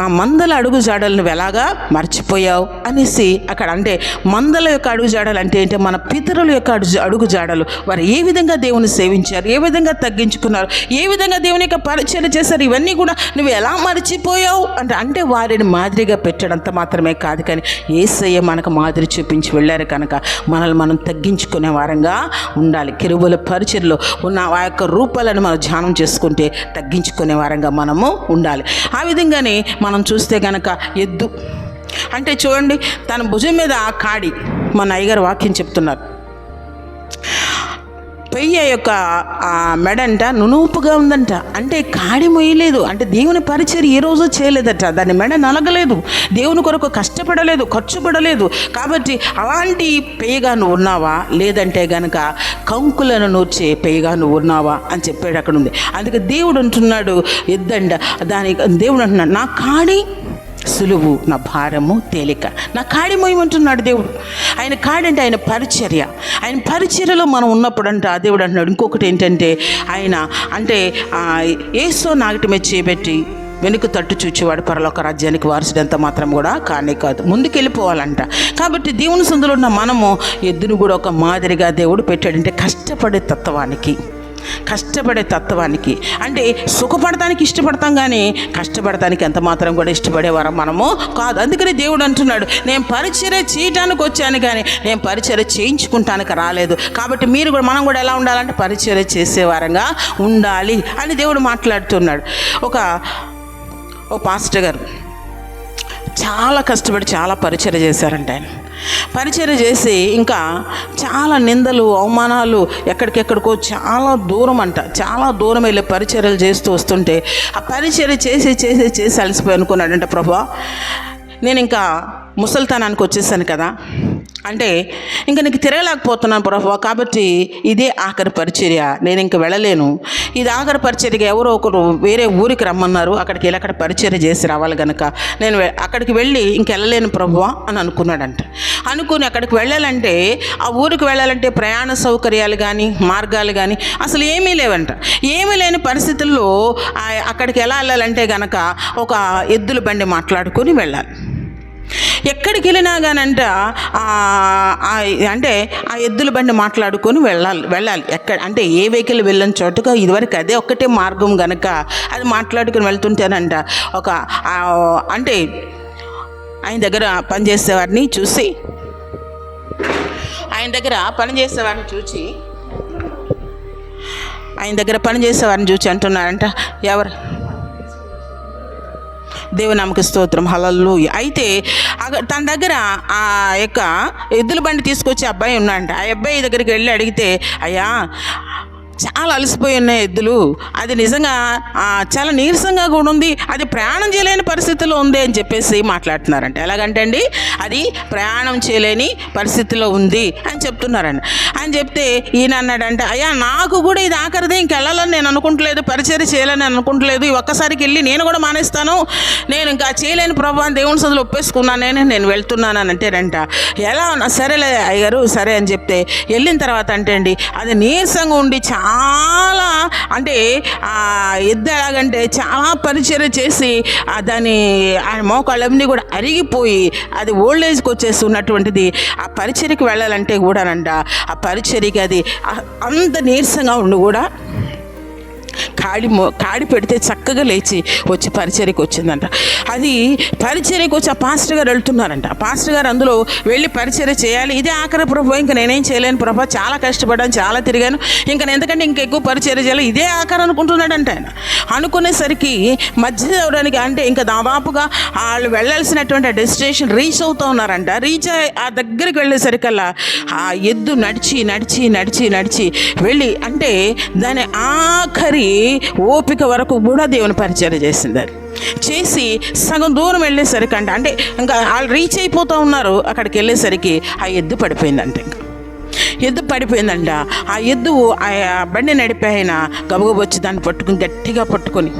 ఆ మందల అడుగు జాడలు నువ్వు ఎలాగా మర్చిపోయావు అనేసి అక్కడ. అంటే మందల యొక్క అడుగు జాడలు అంటే ఏంటి? మన పితరుల యొక్క అడుగు జాడలు. వారు ఏ విధంగా దేవుని సేవించారు, ఏ విధంగా తగ్గించుకున్నారు, ఏ విధంగా దేవుని యొక్క పరిచయం చేశారు, ఇవన్నీ కూడా నువ్వు ఎలా మర్చిపోయావు అంటే వారిని మాదిరిగా పెట్టడంత మాత్రమే కాదు, కానీ యేసయ్య మనకు మాదిరి చూపించి వెళ్ళారు కనుక మనల్ని మనం తగ్గించుకునే వారంగా ఉండాలి. కెరూబుల పరిచర్లో ఉన్న ఆ యొక్క రూపాలను మనం ధ్యానం చేసుకుంటే తగ్గించుకునే వారంగా మనము ఉండాలి. ఆ విధంగానే మనం చూస్తే కనుక ఎద్దు అంటే చూడండి, తన భుజం మీద ఆ కాడి, మన అయ్యగారు వాక్యం చెప్తున్నారు, పెయ్య యొక్క మెడంట నునుపుగా ఉందంట. అంటే కాడి మొయ్యలేదు, అంటే దేవుని పరిచయం ఏ రోజు చేయలేదట, దాని మెడ నలగలేదు, దేవుని కొరకు కష్టపడలేదు, ఖర్చు పడలేదు. కాబట్టి అలాంటి పెయ్యగా నువ్వు ఉన్నావా, లేదంటే గనక కంకులను నూర్చే పెయ్యగా నువ్వు ఉన్నావా అని చెప్పాడు. అక్కడ ఉంది. అందుకే దేవుడు అంటున్నాడు ఎద్దండ, దేవుడు అంటున్నాడు నా కాడి సులువు, నా భారము తేలిక. నా కాడి మోయమంటున్నాడు దేవుడు. ఆయన కాడి అంటే ఆయన పరిచర్య. ఆయన పరిచర్యలో మనం ఉన్నప్పుడు అంట దేవుడు అంటున్నాడు. ఇంకొకటి ఏంటంటే ఆయన అంటే యేసు నాగటి మీద చేపెట్టి వెనుక తట్టు చూచేవాడు పరలోక రాజ్యానికి వారసుడంత మాత్రం కూడా కానే కాదు, ముందుకు వెళ్ళిపోవాలంట. కాబట్టి దేవుని సందులో ఉన్న మనము ఎద్దును కూడా ఒక మాదిరిగా దేవుడు పెట్టాడంటే కష్టపడే తత్వానికి అంటే సుఖపడటానికి ఇష్టపడతాం, కానీ కష్టపడటానికి ఎంత మాత్రం కూడా ఇష్టపడేవారం మనము కాదు. అందుకని దేవుడు అంటున్నాడు, నేను పరిచర్య చేయటానికి వచ్చాను కానీ నేను పరిచర్య చేయించుకుంటానికి రాలేదు. కాబట్టి మనం కూడా ఎలా ఉండాలంటే పరిచర్య చేసేవారంగా ఉండాలి అని దేవుడు మాట్లాడుతున్నాడు. ఓ పాస్టర్ గారు చాలా కష్టపడి చాలా పరిచర్య చేశారంట. ఆయన పరిచర్య చేసి ఇంకా చాలా నిందలు అవమానాలు ఎక్కడికెక్కడికో చాలా దూరం వెళ్ళి పరిచర్యలు చేస్తూ వస్తుంటే ఆ పరిచర్య చేసి అలసిపోయి అనుకున్నాడంట, ప్రభువా నేను ఇంకా ముసలితనానికి వచ్చేసాను కదా, అంటే ఇంకా నీకు తిరగలేకపోతున్నాను ప్రభువా, కాబట్టి ఇదే ఆఖరి పరిచర్య, నేను ఇంక వెళ్ళలేను, ఇది ఆఖరి పరిచర్యగా ఎవరో ఒకరు వేరే ఊరికి రమ్మన్నారు, అక్కడికి వెళ్ళి అక్కడ పరిచర్య చేసి రావాలి కనుక నేను అక్కడికి వెళ్ళి ఇంకెళ్ళలేను ప్రభువా అని అనుకున్నాడంట. అనుకుని అక్కడికి వెళ్ళాలంటే ఆ ఊరికి వెళ్ళాలంటే ప్రయాణ సౌకర్యాలు కానీ మార్గాలు కానీ అసలు ఏమీ లేవంట. ఏమీ లేని పరిస్థితుల్లో అక్కడికి ఎలా వెళ్ళాలంటే కనుక ఒక ఎద్దుల బండి మాట్లాడుకొని వెళ్ళాలి. ఎక్కడికి వెళ్ళినా కానంట అంటే ఆ ఎద్దుల బండి మాట్లాడుకొని వెళ్ళాలి. అంటే ఏ వెహికల్ వెళ్ళని చోటుగా ఇదివరకు అదే ఒక్కటే మార్గం కనుక అది మాట్లాడుకొని వెళ్తుంటేనంట అంటే ఆయన దగ్గర పనిచేసేవారిని చూసి ఆయన దగ్గర పనిచేసేవారిని చూసి అంటున్నారంట, ఎవరు దేవునామకి స్తోత్రం, హల్లెలూయా. అయితే తన దగ్గర ఆ యొక్క ఎద్దుల బండి తీసుకొచ్చే అబ్బాయి ఉన్నాడంట. ఆ అబ్బాయి దగ్గరికి వెళ్ళి అడిగితే, అయ్యా చాలా అలసిపోయి ఉన్నాయి ఎద్దులు, అది నిజంగా చాలా నీరసంగా కూడా ఉంది, అది ప్రయాణం చేయలేని పరిస్థితిలో ఉంది అని చెప్పేసి మాట్లాడుతున్నారంట. ఎలాగంటే అండి, అది ప్రయాణం చేయలేని పరిస్థితిలో ఉంది అని చెప్తున్నారండి. అని చెప్తే ఈయన అన్నాడంట, అయ్యా నాకు కూడా ఇది ఆఖరిదే, ఇంకెళ్ళాలని నేను అనుకుంటలేదు, పరిచర్య చేయాలని అనుకుంటలేదు, ఈ ఒక్కసారికి వెళ్ళి నేను కూడా మానేస్తాను, నేను ఇంకా చేయలేని ప్రభావం దేవుని సదులు ఒప్పేసుకున్నాను, నేను వెళ్తున్నాను అని అంటేనంట. ఎలా సరేలే అయ్యగారు సరే అని చెప్తే వెళ్ళిన తర్వాత అంటే అండి అది నీరసంగా ఉండి చాలా అంటే ఎద్దు ఎలాగంటే చాలా పరిచర్య చేసి దాని మోకాళ్ళన్నీ కూడా అరిగిపోయి అది ఓల్డ్ ఏజ్కి వచ్చేసి ఉన్నటువంటిది. ఆ పరిచర్యకి వెళ్ళాలంటే కూడానంట ఆ పరిచర్యకి అది అంత నీరసంగా ఉండి కూడా కాడి పెడితే చక్కగా లేచి వచ్చి పరిచర్యకి వచ్చిందంట. అది పరిచర్యకి వచ్చి ఆ పాస్టర్ గారు వెళ్తున్నారంట. ఆ పాస్టర్ గారు అందులో వెళ్ళి పరిచర్య చేయాలి, ఇదే ఆఖరి ప్రభు, ఇంకా నేనేం చేయలేను ప్రభు, చాలా కష్టపడ్డాను, చాలా తిరిగాను, ఇంకా ఎందుకంటే ఇంకెక్కువ పరిచర్య చేయాలి, ఇదే ఆఖరి అనుకుంటున్నాడంట. ఆయన అనుకునేసరికి మధ్య అవడానికి అంటే ఇంకా దాదాపుగా వాళ్ళు వెళ్ళాల్సినటువంటి ఆ డెస్టినేషన్ రీచ్ అవుతూ ఉన్నారంట. రీచ్ ఆ దగ్గరికి వెళ్ళేసరికల్లా ఆ ఎద్దు నడిచి వెళ్ళి అంటే దాని ఆఖరి ఓపిక వరకు కూడా దేవుని పరిచర్య చేసింది. అది చేసి సగం దూరం వెళ్ళేసరికి అంటే ఇంకా వాళ్ళు రీచ్ అయిపోతూ ఉన్నారు, అక్కడికి వెళ్ళేసరికి ఆ ఎద్దు పడిపోయిందంట. ఆ ఎద్దు ఆ బండి నడిపాయన గబగబొచ్చి దాన్ని గట్టిగా పట్టుకొని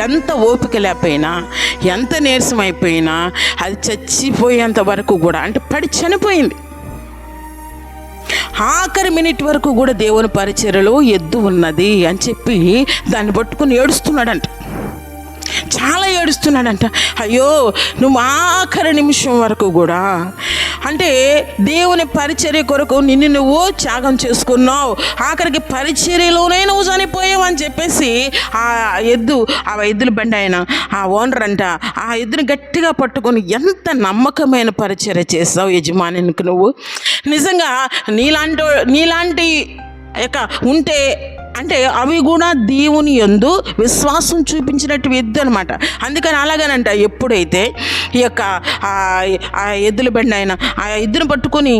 ఎంత ఓపిక లేకపోయినా ఎంత నీరసం అయిపోయినా అది చచ్చిపోయేంత వరకు కూడా అంటే పడి చనిపోయింది. ఆఖరి మినిట్ వరకు కూడా దేవుని పరిచర్యలో ఎద్దు ఉన్నది అని చెప్పి దాన్ని పట్టుకుని ఏడుస్తున్నాడంట, చాలా ఏడుస్తున్నాడంట. అయ్యో, నువ్వు ఆఖరి నిమిషం వరకు కూడా, అంటే దేవుని పరిచర్య కొరకు నిన్ను నువ్వు త్యాగం చేసుకున్నావు, ఆఖరికి పరిచర్యలోనే నువ్వు చనిపోయావు అని చెప్పేసి ఆ ఎద్దుల బండి ఆయన ఆ ఓనర్ అంట ఆ ఎద్దుని గట్టిగా పట్టుకొని, ఎంత నమ్మకమైన పరిచర్య చేస్తావు యజమానికి నువ్వు, నిజంగా నీలాంటి ఉంటే అంటే అవి కూడా దేవుని యందు విశ్వాసం చూపించినట్టు ఎద్దు అనమాట. అందుకని అలాగనంట ఎప్పుడైతే ఈ యొక్క ఆ ఎద్దుల బండి ఆయన ఆ ఎద్దును పట్టుకొని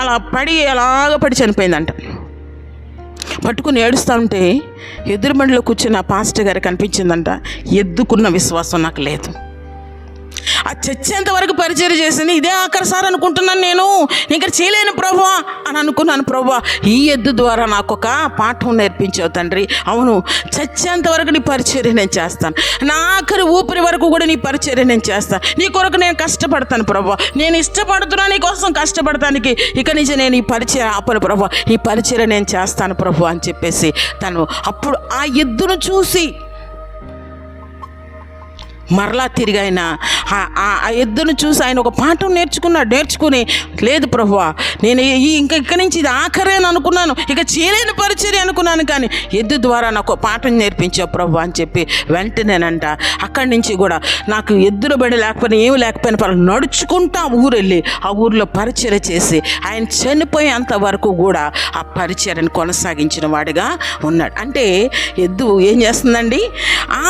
అలాగ పడి చనిపోయిందంట. పట్టుకుని ఏడుస్తూ ఉంటే ఎద్దుల బండిలో కూర్చున్న పాస్టర్ గారికి కనిపించిందంట, ఎద్దుకున్న విశ్వాసం నాకు లేదు, ఆ చచ్చేంత వరకు పరిచయం చేసింది ఇదే ఆఖరిసారి అనుకుంటున్నాను, నేను ఇంకా చేయలేను ప్రభువా అని అనుకున్నాను. ప్రభువా, ఈ ఎద్దు ద్వారా నాకు ఒక పాఠం నేర్పించావు తండ్రి. అవును, చచ్చేంత వరకు నీ పరిచర్య నేను చేస్తాను, నా ఆఖరి ఊపిరి వరకు కూడా నీ పరిచర్య నేను చేస్తాను, నీ కొరకు నేను కష్టపడతాను ప్రభువా, నేను ఇష్టపడుతున్నా నీ కోసం కష్టపడటానికి, ఇక నుంచి నేను ఈ పరిచర్య ఆపను ప్రభువా, ఈ పరిచర్య నేను చేస్తాను ప్రభువా అని చెప్పేసి తను అప్పుడు ఆ ఎద్దును చూసి మరలా తిరిగి ఆయన ఆ ఎద్దును చూసి ఆయన ఒక పాఠం నేర్చుకుని, లేదు ప్రభువా, నేను ఇక్కడి నుంచి ఇది ఆఖరే అని అనుకున్నాను, ఇక చేయలేని పరిచర్య అనుకున్నాను, కానీ ఎద్దు ద్వారా నాకు పాఠం నేర్పించావు ప్రభువా అని చెప్పి వెంటనేనంట అక్కడి నుంచి కూడా నాకు ఎద్దుల బడి లేకపోయినా ఏమి లేకపోయినా పర్వాలేదు నడుచుకుంటా ఊరెళ్ళి ఆ ఊరిలో పరిచర్య చేసి ఆయన చనిపోయేంత వరకు కూడా ఆ పరిచర్యను కొనసాగించిన వాడిగా ఉన్నాడు. అంటే ఎద్దు ఏం చేస్తుందండి,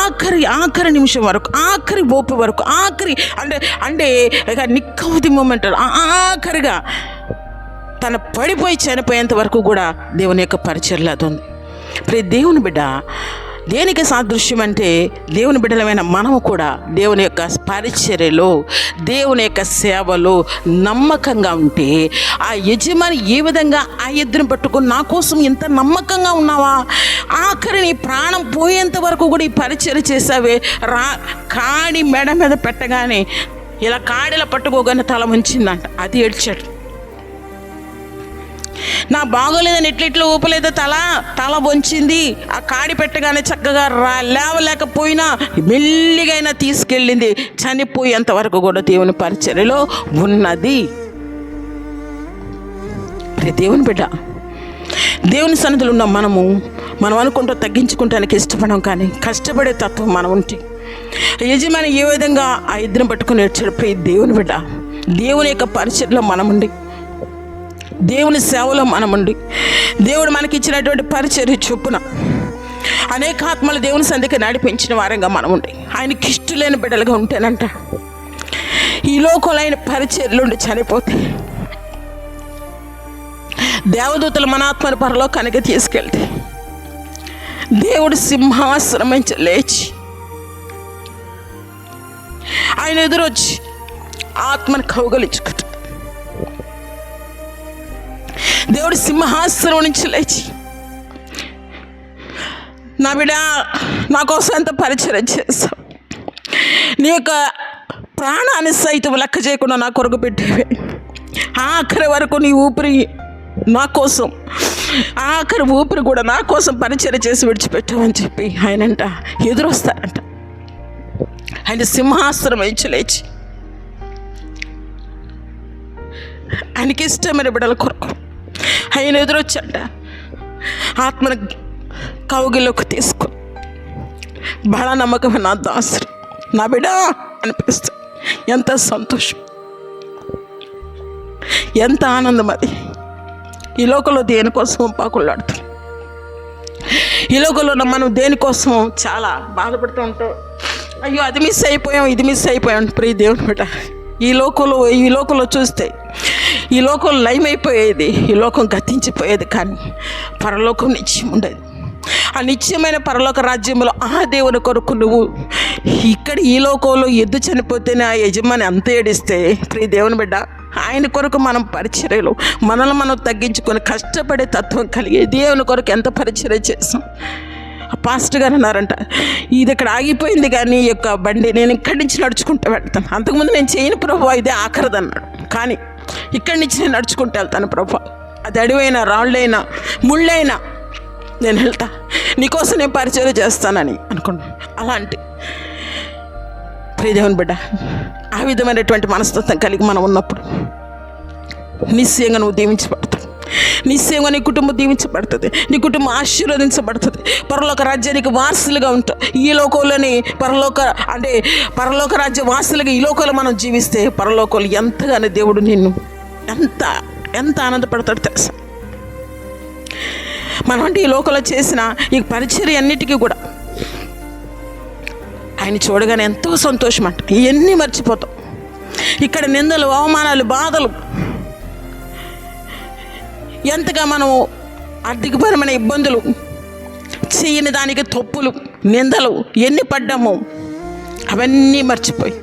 ఆఖరి నిమిషం వరకు, ఆఖరి ఓపు వరకు, ఆఖరి అంటే ఇక నిక్కవుది మూమెంట్ ఆఖరిగా తన పడిపోయి చనిపోయేంత వరకు కూడా దేవుని యొక్క పరిచర్యలో అది ఉంది. ఇప్పుడు దేవుని బిడ్డ దేనికి సాదృశ్యం అంటే, దేవుని బిడ్డలమైన మనము కూడా దేవుని యొక్క పరిచర్యలో, దేవుని యొక్క సేవలో నమ్మకంగా ఉంటే, ఆ యజమాని ఏ విధంగా ఆ ఎద్దును పట్టుకొని నా కోసం ఇంత నమ్మకంగా ఉన్నావా, ఆఖరి నీ ప్రాణం పోయేంత వరకు కూడా ఈ పరిచర్య చేసావే, కాడి మెడ మీద పెట్టగానే ఇలా కాడిలా పట్టుకోగానే తల వంచిందంట, అది ఏడ్చాడు. నా బాగోలేదని ఇట్లా ఊపలేదు, తల వంచింది, ఆ కాడి పెట్టగానే చక్కగా లేవలేకపోయినా మెల్లిగైనా తీసుకెళ్ళింది, చనిపోయేంత వరకు కూడా దేవుని పరిచర్యలో ఉన్నది. దేవుని బిడ్డ, దేవుని సన్నిధిలో ఉన్న మనం అనుకుంటూ తగ్గించుకుంటానికి ఇష్టపడం, కానీ కష్టపడే తత్వం మనం ఉంటే యజమాని ఏ విధంగా ఆ ఇద్దరిని పట్టుకుని ఏడ్చాడు. దేవుని బిడ్డ, దేవుని యొక్క పరిచర్యలో మనముండి, దేవుని సేవలో మనముండి, దేవుడు మనకి ఇచ్చినటువంటి పరిచర్య చొప్పున అనేక ఆత్మలు దేవుని సంధికి నడిపించిన వారంగా మనం ఉండి, ఆయనకి ఇష్టలేని బిడ్డలుగా ఉంటేనంట ఈ లోకంలో ఆయన పరిచర్యలు ఉండి చనిపోతే దేవదూతలు మన ఆత్మని పరలోకానికి తీసుకెళ్తే దేవుడు సింహాసనం నుంచి లేచి ఆయన ఎదురొచ్చి ఆత్మని కౌగలించుకుంటాడు. దేవుడు సింహాసనం నుంచి లేచి, నా బిడ్డ నా కోసం ఎంత పరిచయం చేస్తావు, నీ యొక్క ప్రాణాన్ని సైతం లెక్క చేయకుండా నా కొరకు పెట్టేవే, ఆఖరి వరకు నీ ఊపిరి నా కోసం, ఆఖరి ఊపిరి కూడా నా కోసం పరిచయం చేసి విడిచిపెట్టావని చెప్పి ఆయనంట ఎదురొస్తారంట. ఆయన సింహాసనం నుంచి లేచి ఆయనకి ఇష్టమైన బిడ్డల కొరకు ఆయన ఎదురొచ్చంట, ఆత్మను కౌగిలోకి తీసుకొని, బహళ నమ్మకమైన నా దాసుడు, నా బిడ్డ అనిపిస్తుంది. ఎంత సంతోషం, ఎంత ఆనందం అది. ఈ లోకంలో దేనికోసం పాకులాడుతాం, ఈ లోకంలో మనం దేనికోసం చాలా బాధపడుతూ ఉంటాం. అయ్యో అది మిస్ అయిపోయాం, ఇది మిస్ అయిపోయాం. ప్రియ దేవుని బిడ్డ, ఈ లోకంలో చూస్తే ఈ లోకం లయమైపోయేది, ఈ లోకం గతించిపోయేది, కానీ పరలోకం నిత్యం ఉండేది. ఆ నిత్యమైన పరలోక రాజ్యంలో ఆ దేవుని కొరకు నువ్వు ఇక్కడ ఈ లోకంలో ఎద్దు చనిపోతేనే ఆ యజమాని అంత ఏడిస్తే, ప్రియ దేవుని బిడ్డ, ఆయన కొరకు మనం పరిచర్యలు మనల్ని మనం తగ్గించుకొని కష్టపడే తత్వం కలిగి దేవుని కొరకు ఎంత పరిచర్య చేస్తాం. పాస్టర్ గారు అన్నారంట, ఇది ఇక్కడ ఆగిపోయింది కానీ ఈ యొక్క బండి నేను ఇక్కడి నుంచి నడుచుకుంటూ వెళ్తాను, అంతకుముందు నేను చేయను ప్రభువా, ఇదే ఆఖరిదన్నాడు, కానీ ఇక్కడి నుంచి నేను నడుచుకుంటూ వెళ్తాను ప్రభువా అది అడివైనా, రాళ్ళైనా, ముళ్ళైనా నేను వెళ్తా, నీకోసం నేను పరిచయం చేస్తానని అనుకున్నాను. అలాంటి ప్రియదేవుని బిడ్డ, ఆ విధమైనటువంటి మనస్తత్వం కలిగి మనం ఉన్నప్పుడు నిశ్చయంగా నువ్వు దీవించబడతావు. నిశ్చయంగా నీ కుటుంబం దీవించబడుతుంది, నీ కుటుంబం ఆశీర్వదించబడుతుంది. పరలోక రాజ్యానికి వారసులుగా ఉంటాం. ఈ లోకంలోని పరలోక రాజ్య వారసులుగా ఈ లోకంలో మనం జీవిస్తే పరలోకంలో ఎంతగానో దేవుడు నిన్ను ఎంత ఆనందపడతాడు తెలుసా. మనం అంటే ఈ లోకంలో చేసిన ఈ పరిచర్య అన్నిటికీ కూడా ఆయన చూడగానే ఎంతో సంతోషం అంట. ఇవన్నీ మర్చిపోతాం. ఇక్కడ నిందలు, అవమానాలు, బాధలు, ఎంతగా మనం ఆర్థికపరమైన ఇబ్బందులు, చేయని దానికి తప్పులు, నిందలు ఎన్ని పడ్డామో అవన్నీ మర్చిపోయి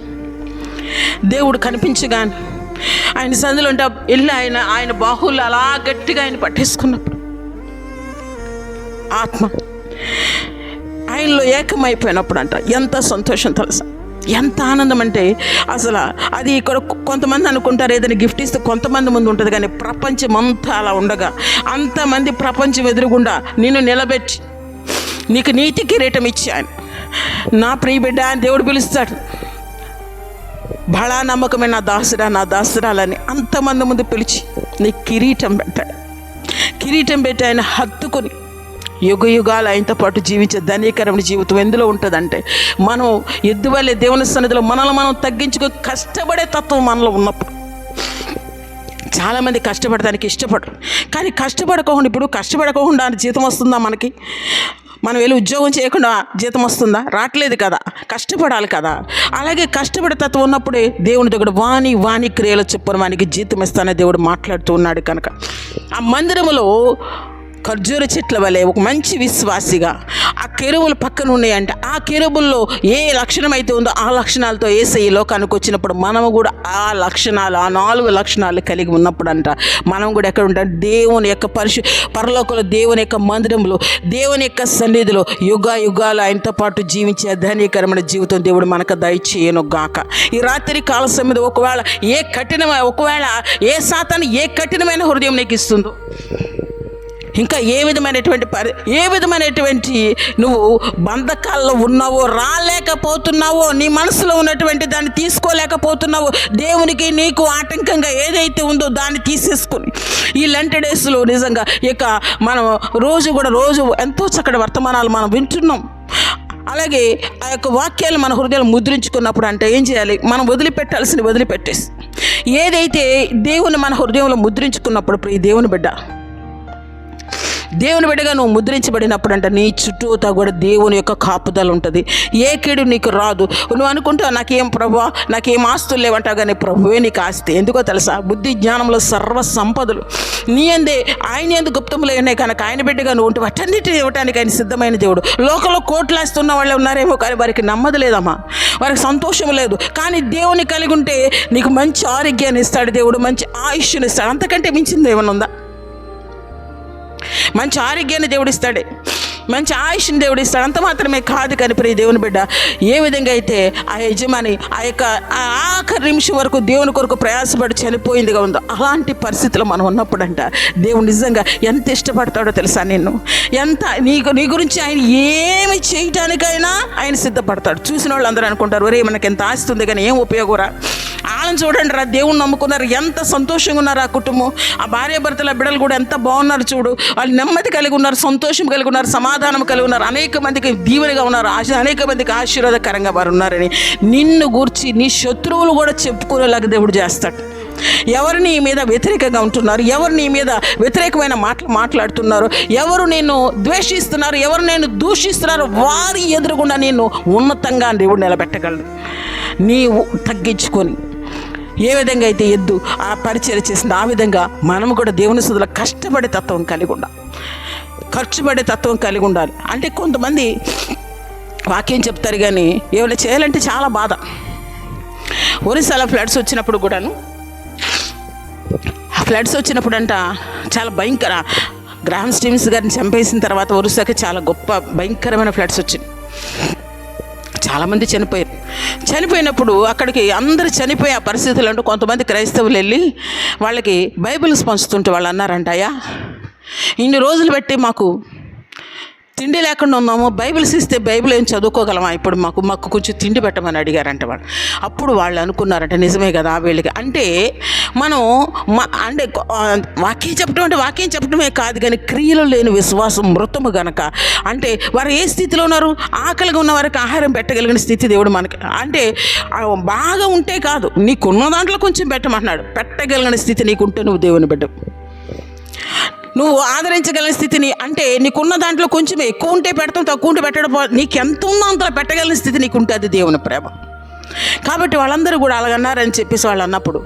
దేవుడు కనిపించగానే ఆయన సందులో ఉంటే వెళ్ళి ఆయన బాహుళ్ళు అలా గట్టిగా ఆయన పట్టేసుకున్నప్పుడు ఆత్మ ఆయనలో ఏకమైపోయినప్పుడు అంట ఎంత సంతోషం తెలుసా, ఎంత ఆనందం అంటే అసలు అది ఇక్కడ కొంతమంది అనుకుంటారు ఏదైనా గిఫ్ట్ ఇస్తే కొంతమంది ముందు ఉంటుంది, కానీ ప్రపంచం అంతా అలా ఉండగా అంతమంది ప్రపంచం ఎదురుగుండా నిన్ను నిలబెట్టి నీకు నీతి కిరీటం ఇచ్చాను. నా ప్రియ బిడ్డ అని దేవుడు పిలుస్తాడు. బలా నమ్మకమే నా దాసుడా, నా దాసురాలని అంతమంది ముందు పిలిచి నీకు కిరీటం పెట్టాడు. కిరీటం పెట్టి ఆయన హత్తుకొని యుగ యుగాలు ఆయనతో పాటు జీవించే ధనీకరమైన జీవితం ఎందులో ఉంటుందంటే, మనం ఎద్దువల్లే దేవుని సన్నిధిలో మనల్ని మనం తగ్గించుకో కష్టపడే తత్వం మనలో ఉన్నప్పుడు. చాలామంది కష్టపడడానికి ఇష్టపడరు, కానీ కష్టపడకుండా జీతం వస్తుందా మనకి? మనం వెళ్ళి ఉద్యోగం చేయకుండా జీతం వస్తుందా? రావట్లేదు కదా, కష్టపడాలి కదా. అలాగే కష్టపడే తత్వం ఉన్నప్పుడే దేవుని దగ్గర వాణి క్రియలు చెప్పిన వానికి జీతం ఇస్తానని దేవుడు మాట్లాడుతూ ఉన్నాడు. కనుక ఆ మందిరములో ఖర్జూర చెట్ల వలె ఒక మంచి విశ్వాసిగా ఆ కెరువులు పక్కన ఉన్నాయంటే, ఆ కెరువుల్లో ఏ లక్షణం అయితే ఉందో ఆ లక్షణాలతో యేసయ్య ఈ లోకానికి వచ్చినప్పుడు మనము కూడా ఆ లక్షణాలు, ఆ 4 లక్షణాలు కలిగి ఉన్నప్పుడు అంట మనం కూడా ఎక్కడ ఉంటాం? దేవుని యొక్క పరలోకంలో దేవుని యొక్క మందిరంలో, దేవుని యొక్క సన్నిధిలో యుగాలు ఆయనతో పాటు జీవించే ధనీకరమైన జీవితం దేవుడు మనకు దయచేయను గాక. ఈ రాత్రి కాల సమయంలో ఒకవేళ ఏ సాతాను ఏ కఠినమైన హృదయం నీకు ఇస్తుందో, ఇంకా ఏ విధమైనటువంటి నువ్వు బంధకాల్లో ఉన్నావో, రాలేకపోతున్నావో, నీ మనసులో ఉన్నటువంటి దాన్ని తీసుకోలేకపోతున్నావో, దేవునికి నీకు ఆటంకంగా ఏదైతే ఉందో దాన్ని తీసేసుకొని ఈ లెంట్ డేస్లో నిజంగా ఇక మనం రోజు ఎంతో చక్కటి వర్తమానాలు మనం వింటున్నాం. అలాగే ఆ యొక్క వాక్యాలు మన హృదయాలు ముద్రించుకున్నప్పుడు అంటే ఏం చేయాలి? మనం వదిలిపెట్టాల్సింది వదిలిపెట్టేసి ఏదైతే దేవుని మన హృదయంలో ముద్రించుకున్నప్పుడు ఈ దేవుని బిడ్డగా నువ్వు ముద్రించబడినప్పుడు అంట నీ చుట్టూతా కూడా దేవుని యొక్క కాపుదల ఉంటుంది. ఏ కీడు నీకు రాదు. నువ్వు అనుకుంటావు నాకేం ప్రభువా, నాకేం ఆస్తులు లేవంటావు, కానీ ప్రభువే నీకు ఆస్తి. ఎందుకో తెలుసా? బుద్ధి జ్ఞానంలో సర్వ సంపదలు నీ అందే ఆయన ఎందుకు గుప్తములు ఉన్నాయి. కనుక ఆయన బిడ్డగా నువ్వు ఉంటే వాటన్నిటిని ఇవ్వడానికి ఆయన సిద్ధమైన దేవుడు. లోకంలో కోట్లాస్తున్న వాళ్ళు ఉన్నారేమో, కానీ వారికి నెమ్మది లేదమ్మా, వారికి సంతోషం లేదు. కానీ దేవుని కలిగి ఉంటే నీకు మంచి ఆరోగ్యాన్ని ఇస్తాడు దేవుడు, మంచి ఆయుష్ని ఇస్తాడు. అంతకంటే మించింది ఏమన్నా ఉందా? మంచి ఆరోగ్యాన్ని దేవుడిస్తాడే, మంచి ఆయుష్ని దేవుడిస్తాడు. అంత మాత్రమే కాదు, కానీ ప్రియ దేవుని బిడ్డ ఏ విధంగా అయితే ఆ యజమాని ఆ యొక్క ఆఖరి నిమిషం వరకు దేవుని కొరకు ప్రయాసపడి చనిపోయిందిగా ఉందో, అలాంటి పరిస్థితుల్లో మనం ఉన్నప్పుడంట దేవుడు నిజంగా ఎంత ఇష్టపడతాడో తెలుసా నిన్ను. నీ గురించి ఆయన ఏమి చేయటానికైనా ఆయన సిద్ధపడతాడు. చూసిన వాళ్ళు అందరూ అనుకుంటారు, ఒరే మనకి ఎంత ఆస్తుంది కానీ ఏం ఉపయోగరా, వాళ్ళని చూడండి రా, దేవుని నమ్ముకున్నారు, ఎంత సంతోషంగా ఉన్నారు ఆ కుటుంబం, ఆ భార్యాభర్తల బిడ్డలు కూడా ఎంత బాగున్నారు చూడు, వాళ్ళు నెమ్మది కలిగి ఉన్నారు, సంతోషం కలిగి ఉన్నారు, సమాధానం కలిగి ఉన్నారు, అనేక మందికి దీవెనగా ఉన్నారు, అనేక మందికి ఆశీర్వాదకరంగా వారు ఉన్నారని నిన్ను గూర్చి నీ శత్రువులు కూడా చెప్పుకునేలాగా దేవుడు చేస్తాడు. ఎవరు నీ మీద వ్యతిరేకంగా ఉంటున్నారు, ఎవరు నీ మీద వ్యతిరేకమైన మాటలు మాట్లాడుతున్నారు, ఎవరు నేను ద్వేషిస్తున్నారు, ఎవరు నేను దూషిస్తున్నారు, వారి ఎదురుగుండా నేను ఉన్నతంగా దేవుడు నిలబెట్టగలడు. నీవు తగ్గించుకొని ఏ విధంగా అయితే ఎద్దు ఆ పరిచయం చేసింది, ఆ విధంగా మనము కూడా దేవుని సన్నిధిలో కష్టపడే తత్వం కలిగి ఉండాలి, ఖర్చుపడే తత్వం కలిగి ఉండాలి. అంటే కొంతమంది వాక్యం చెప్తారు కానీ ఏమైనా చేయాలంటే చాలా బాధ. ఒరిస్సాలో ఫ్లడ్స్ వచ్చినప్పుడు కూడాను, ఆ ఫ్లడ్స్ వచ్చినప్పుడు అంట చాలా భయంకర, గ్రాహం స్టీమ్స్ గారిని చంపేసిన తర్వాత ఒరిస్సాకి చాలా గొప్ప భయంకరమైన ఫ్లడ్స్ వచ్చింది. చాలామంది చనిపోయినప్పుడు అక్కడికి అందరూ చనిపోయే పరిస్థితులు అంటూ కొంతమంది క్రైస్తవులు వెళ్ళి వాళ్ళకి బైబిల్స్ పంచుతుంటే వాళ్ళు అన్నారంట, అయ్యా ఇన్ని రోజులు బట్టి మాకు తిండి లేకుండా ఉన్నాము, బైబిల్స్ ఇస్తే బైబిల్ ఏం చదువుకోగలమా, ఇప్పుడు మాకు కొంచెం తిండి పెట్టమని అడిగారంట వాళ్ళు. అప్పుడు వాళ్ళు అనుకున్నారంట, నిజమే కదా వీళ్ళకి అంటే మనం అంటే వాక్యం చెప్పడం అంటే వాక్యం చెప్పడమే కాదు, కానీ క్రియలు లేని విశ్వాసం మృతము గనక. అంటే వారు ఏ స్థితిలో ఉన్నారు? ఆకలిగా ఉన్న వారికి ఆహారం పెట్టగలిగిన స్థితి దేవుడు మనకి, అంటే బాగా ఉంటే కాదు, నీకున్న దాంట్లో కొంచెం పెట్టమన్నాడు. పెట్టగలిగిన స్థితి నీకుంటే నువ్వు దేవుని బిడ్డ, నువ్వు ఆదరించగలిగిన స్థితిని, అంటే నీకున్న దాంట్లో కొంచెం ఎక్కువ ఉంటే పెడతాం, తక్కువ ఉంటే పెట్టడం, నీకు ఎంత ఉందో అంతలో పెట్టగలిగిన స్థితి నీకు ఉంటుంది దేవుని ప్రేమ. కాబట్టి వాళ్ళందరూ కూడా అలాగన్నారని చెప్పేసి వాళ్ళు అన్నప్పుడు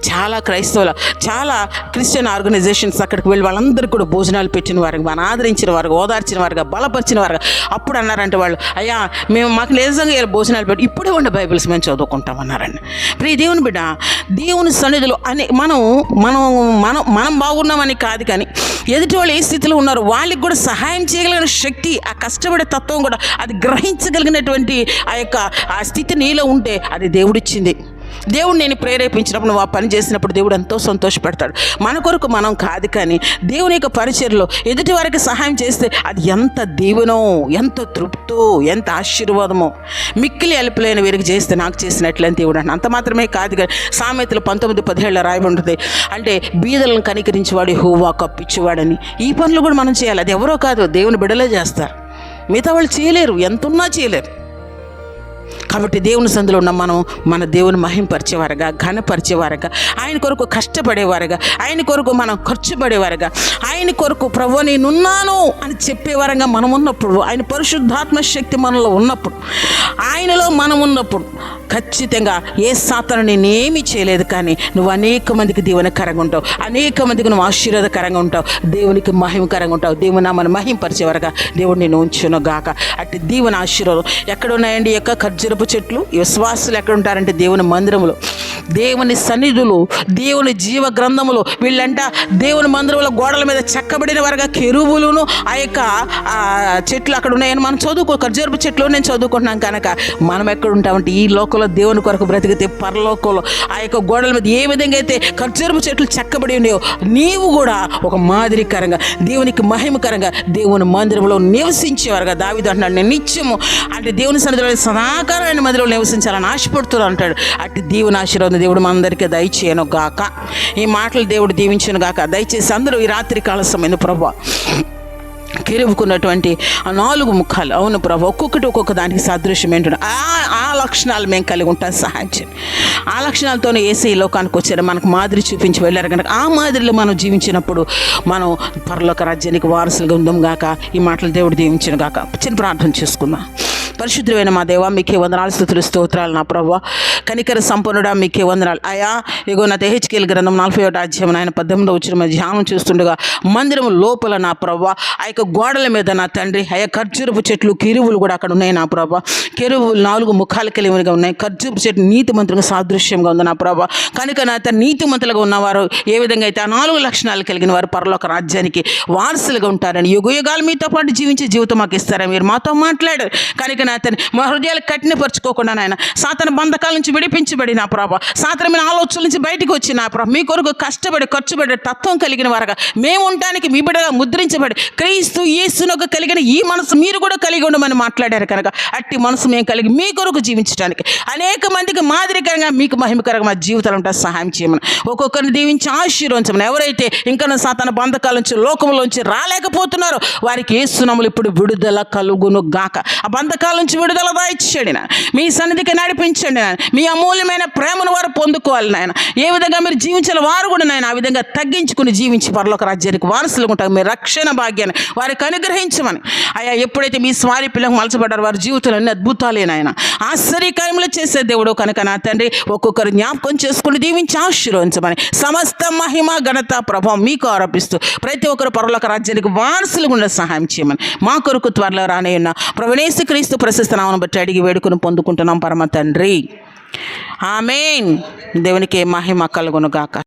చాలా క్రైస్తవుల చాలా క్రిస్టియన్ ఆర్గనైజేషన్స్ అక్కడికి వెళ్ళి వాళ్ళందరూ కూడా భోజనాలు పెట్టిన వారికి, మన ఆదరించిన వారికి, ఓదార్చిన వారికి, బలపరిచిన వారికి. అప్పుడు అన్నారంటే వాళ్ళు, అయ్యా మాకు నిజంగా భోజనాలు పెట్టి ఇప్పుడే ఉండే బైబిల్స్ మేము చదువుకుంటామన్నారండి. ప్రియ దేవుని బిడ్డ, దేవుని సన్నిధిలో అని మనం బాగున్నామని కాదు, కానీ ఎదుటి వాళ్ళు ఏ స్థితిలో ఉన్నారు వాళ్ళకి కూడా సహాయం చేయగలిగిన శక్తి, ఆ కష్టపడే తత్వం కూడా అది గ్రహించగలిగినటువంటి ఆ స్థితి నీలో ఉంటే అది దేవుడిచ్చింది. దేవుడు నేను ప్రేరేపించినప్పుడు, నువ్వు ఆ పని చేసినప్పుడు దేవుడు ఎంతో సంతోషపడతాడు. మన కొరకు మనం కాదు, కానీ దేవుని యొక్క పరిచర్లో ఎదుటి వారికి సహాయం చేస్తే అది ఎంత దీవెనో, ఎంత తృప్తో, ఎంత ఆశీర్వాదమో. మిక్కిలి అలుపులైన వీరికి చేస్తే నాకు చేసినట్లని దేవుడు అంటే. అంత మాత్రమే కాదు, కానీ సామెతలు 19:17 రాయబడి ఉంటుంది, అంటే బీదలను కనికరించేవాడు యెహోవా కప్పిచ్చేవాడని. ఈ పనులు కూడా మనం చేయాలి. అది ఎవరో కాదు, దేవుని బిడ్డలే చేస్తారు. మిగతా వాళ్ళు చేయలేరు, ఎంతున్నా చేయలేరు. కాబట్టి దేవుని సందులో ఉన్న మనం మన దేవుని మహింపరిచేవారుగా, ఘనపరిచేవారుగా, ఆయన కొరకు కష్టపడేవారుగా, ఆయన కొరకు మనం ఖర్చు పడేవారుగా, ఆయన కొరకు ప్రభువా నేనున్నాను అని చెప్పేవారంగా మనం ఉన్నప్పుడు, ఆయన పరిశుద్ధాత్మ శక్తి మనలో ఉన్నప్పుడు, ఆయనలో మనం ఉన్నప్పుడు ఖచ్చితంగా ఏ సాతాను నేనేమీ చేయలేదు. కానీ నువ్వు అనేక మందికి దీవెనకరంగా ఉంటావు, అనేక మందికి నువ్వు ఆశీర్వాదకరంగా ఉంటావు, దేవునికి మహిమకరంగా ఉంటావు. దేవుని మనం మహింపరిచేవారుగా దేవుడు నేను ఉంచును గాక. అట్టి దీవెన ఆశీర్వాదం ఎక్కడ ఉన్నాయండి? యొక్క ఖర్జూరపు చెట్లు. విశ్వాసులు ఎక్కడ ఉంటారంటే దేవుని మందిరములో, దేవుని సన్నిధులు, దేవుని జీవ గ్రంథములు. వీళ్ళంట దేవుని మందిరంలో గోడల మీద చెక్కబడిన వారుగా కెరూబులును ఆ యొక్క చెట్లు అక్కడ ఉన్నాయని మనం ఖర్జూరపు చెట్లు నేను చదువుకుంటున్నాం. కనుక మనం ఎక్కడ ఉంటామంటే ఈ లోకంలో దేవుని కొరకు బ్రతికితే పరలోకంలో ఆ యొక్క గోడల మీద ఏ విధంగా అయితే ఖర్జూరపు చెట్లు చెక్కబడి ఉన్నాయో, నీవు కూడా ఒక మాదిరికరంగా దేవునికి మహిమకరంగా దేవుని మందిరంలో నివసించేవారుగా. దావీదు అంటున్నాడు, నేను నిత్యము అంటే దేవుని సన్నిధిలో సదాకాలం ఆయన మందిరంలో నివసించాలని ఆశపడుతున్నాను అంటాడు. అట్టి దేవుని ఆశీర్వాదం దేవుడు మనందరికీ దయచేయను గాక. ఈ మాటలు దేవుడు దీవించను గాక. దయచేసి అందరూ ఈ రాత్రి కాల సమయంలో ప్రభువా కెరువుకున్నటువంటి ఆ 4 ముఖాలు, అవును ప్రభు, ఒక్కొక్క దానికి సాదృశ్యం ఏంటంటే ఆ లక్షణాలు మేము కలిగి ఉంటాం. సహాయం చేయండి. ఆ లక్షణాలతోనే యేసయ్య ఈ లోకానికి వచ్చారు, మనకు మాదిరి చూపించి వెళ్ళారు. కనుక ఆ మాదిరిలో మనం జీవించినప్పుడు మనం పరలోక రాజ్యానికి వారసులుగా ఉందాం గాక. ఈ మాటలు దేవుడు దీవించను గాక. చిన్న ప్రార్థన చేసుకుందాం. పరిశుద్ధమైన మా దేవా, మీకే వందనాలు, స్తుతులు, స్తోత్రాలు. నా ప్రభువా కనికర సంపన్నుడా మీకే వందనాలు. అయా ఇగో నా హెచ్కేల్ గ్రంథం 41వ అధ్యాయం ఆయన 18వ వచనం ధ్యానం చేస్తుండగా మందిరం లోపల నా ప్రభువా ఆ యొక్క గోడల మీద నా తండ్రి అయా ఖర్జూరపు చెట్లు, కెరూబులు కూడా అక్కడ ఉన్నాయి నా ప్రభువా. కెరూబులు 4 ముఖాలు కలిగినవిగా ఉన్నాయి. ఖర్జూరపు చెట్లు నీతిమంతులుగా సాదృశ్యంగా ఉంది నా ప్రభువా. కనుక నా నీతిమంతులుగా ఉన్నవారు ఏ విధంగా అయితే ఆ 4 లక్షణాలు కలిగిన వారు పరలోక రాజ్యానికి వారసులుగా ఉంటారని, యుగయుగాలు మీతో పాటు జీవించే జీవితం మాకు ఇస్తారని మీరు మాతో మాట్లాడారు. కనుక నా తండ్రి మా హృదయాలు కఠినపరచుకోకుండా నాయన సాతాను బంధకాల నుంచి విడిపించబడి నా ప్రభా, సాతానమైన ఆలోచనల నుంచి బయటకు వచ్చి నా ప్రభా మీ కొరకు కష్టపడి ఖర్చుపడే తత్వం కలిగిన వారుగా మేము ఉండటానికి మీ బిడ్డగా ముద్రించబడి క్రీస్తు యేసునకు కలిగిన ఈ మనసు మీరు కూడా కలిగి ఉండమని మాట్లాడారు. కనుక అట్టి మనసు మేము కలిగి మీ కొరకు జీవించడానికి అనేక మందికి మాదిరికరంగా మీకు మహిమకరంగా మా జీవితాలు ఉంటాయి. సహాయం చేయమని ఒక్కొక్కరిని దీవించి ఆశీర్వదించమని. ఎవరైతే ఇంకా సాతాను బంధకాల నుంచి లోకంలోంచి రాలేకపోతున్నారో వారికి యేసు నామములో ఇప్పుడు విడుదల కలుగును గాక. ఆ బంధకాల నుంచి విడుదల దయచేయండి నాయన. మీ సన్నిధికి నడిపించండి నాయన. మీ అమూల్యమైన ప్రేమను వారు పొందుకోవాలి నాయన. ఏ విధంగా మీరు జీవించాలి వారు కూడా నాయన ఆ విధంగా తగ్గించుకుని జీవించి పరలోక రాజ్యానికి వారసులు ఉంటారు. మీ రక్షణ భాగ్యాన్ని వారికి అనుగ్రహించమని. అయ్యా ఎప్పుడైతే మీ స్వారి పిల్లలకు మలచబడ్డారో వారి జీవితంలో అన్ని అద్భుతాలే నాయన. ఆశ్చర్యకార్యములు చేసే దేవుడు కనుక నా తండ్రి ఒక్కొక్కరు జ్ఞాపకం చేసుకుని దీవించి ఆశీర్వదించమని సమస్త మహిమ ఘనత ప్రభావం మీకు ఆరోపిస్తూ ప్రతి ఒక్కరు పరలోక రాజ్యానికి వారసులు గుండా సహాయం చేయమని మా కొరకు త్వరలో రానేయున్న ప్రభువైన యేసుక్రీస్తు ప్రశస్త నామమును బట్టి అడిగి వేడుకుని పొందుకుంటున్నాం పరమ తండ్రి. ఆమేన్. దేవునికి మహిమ కలుగును గాక.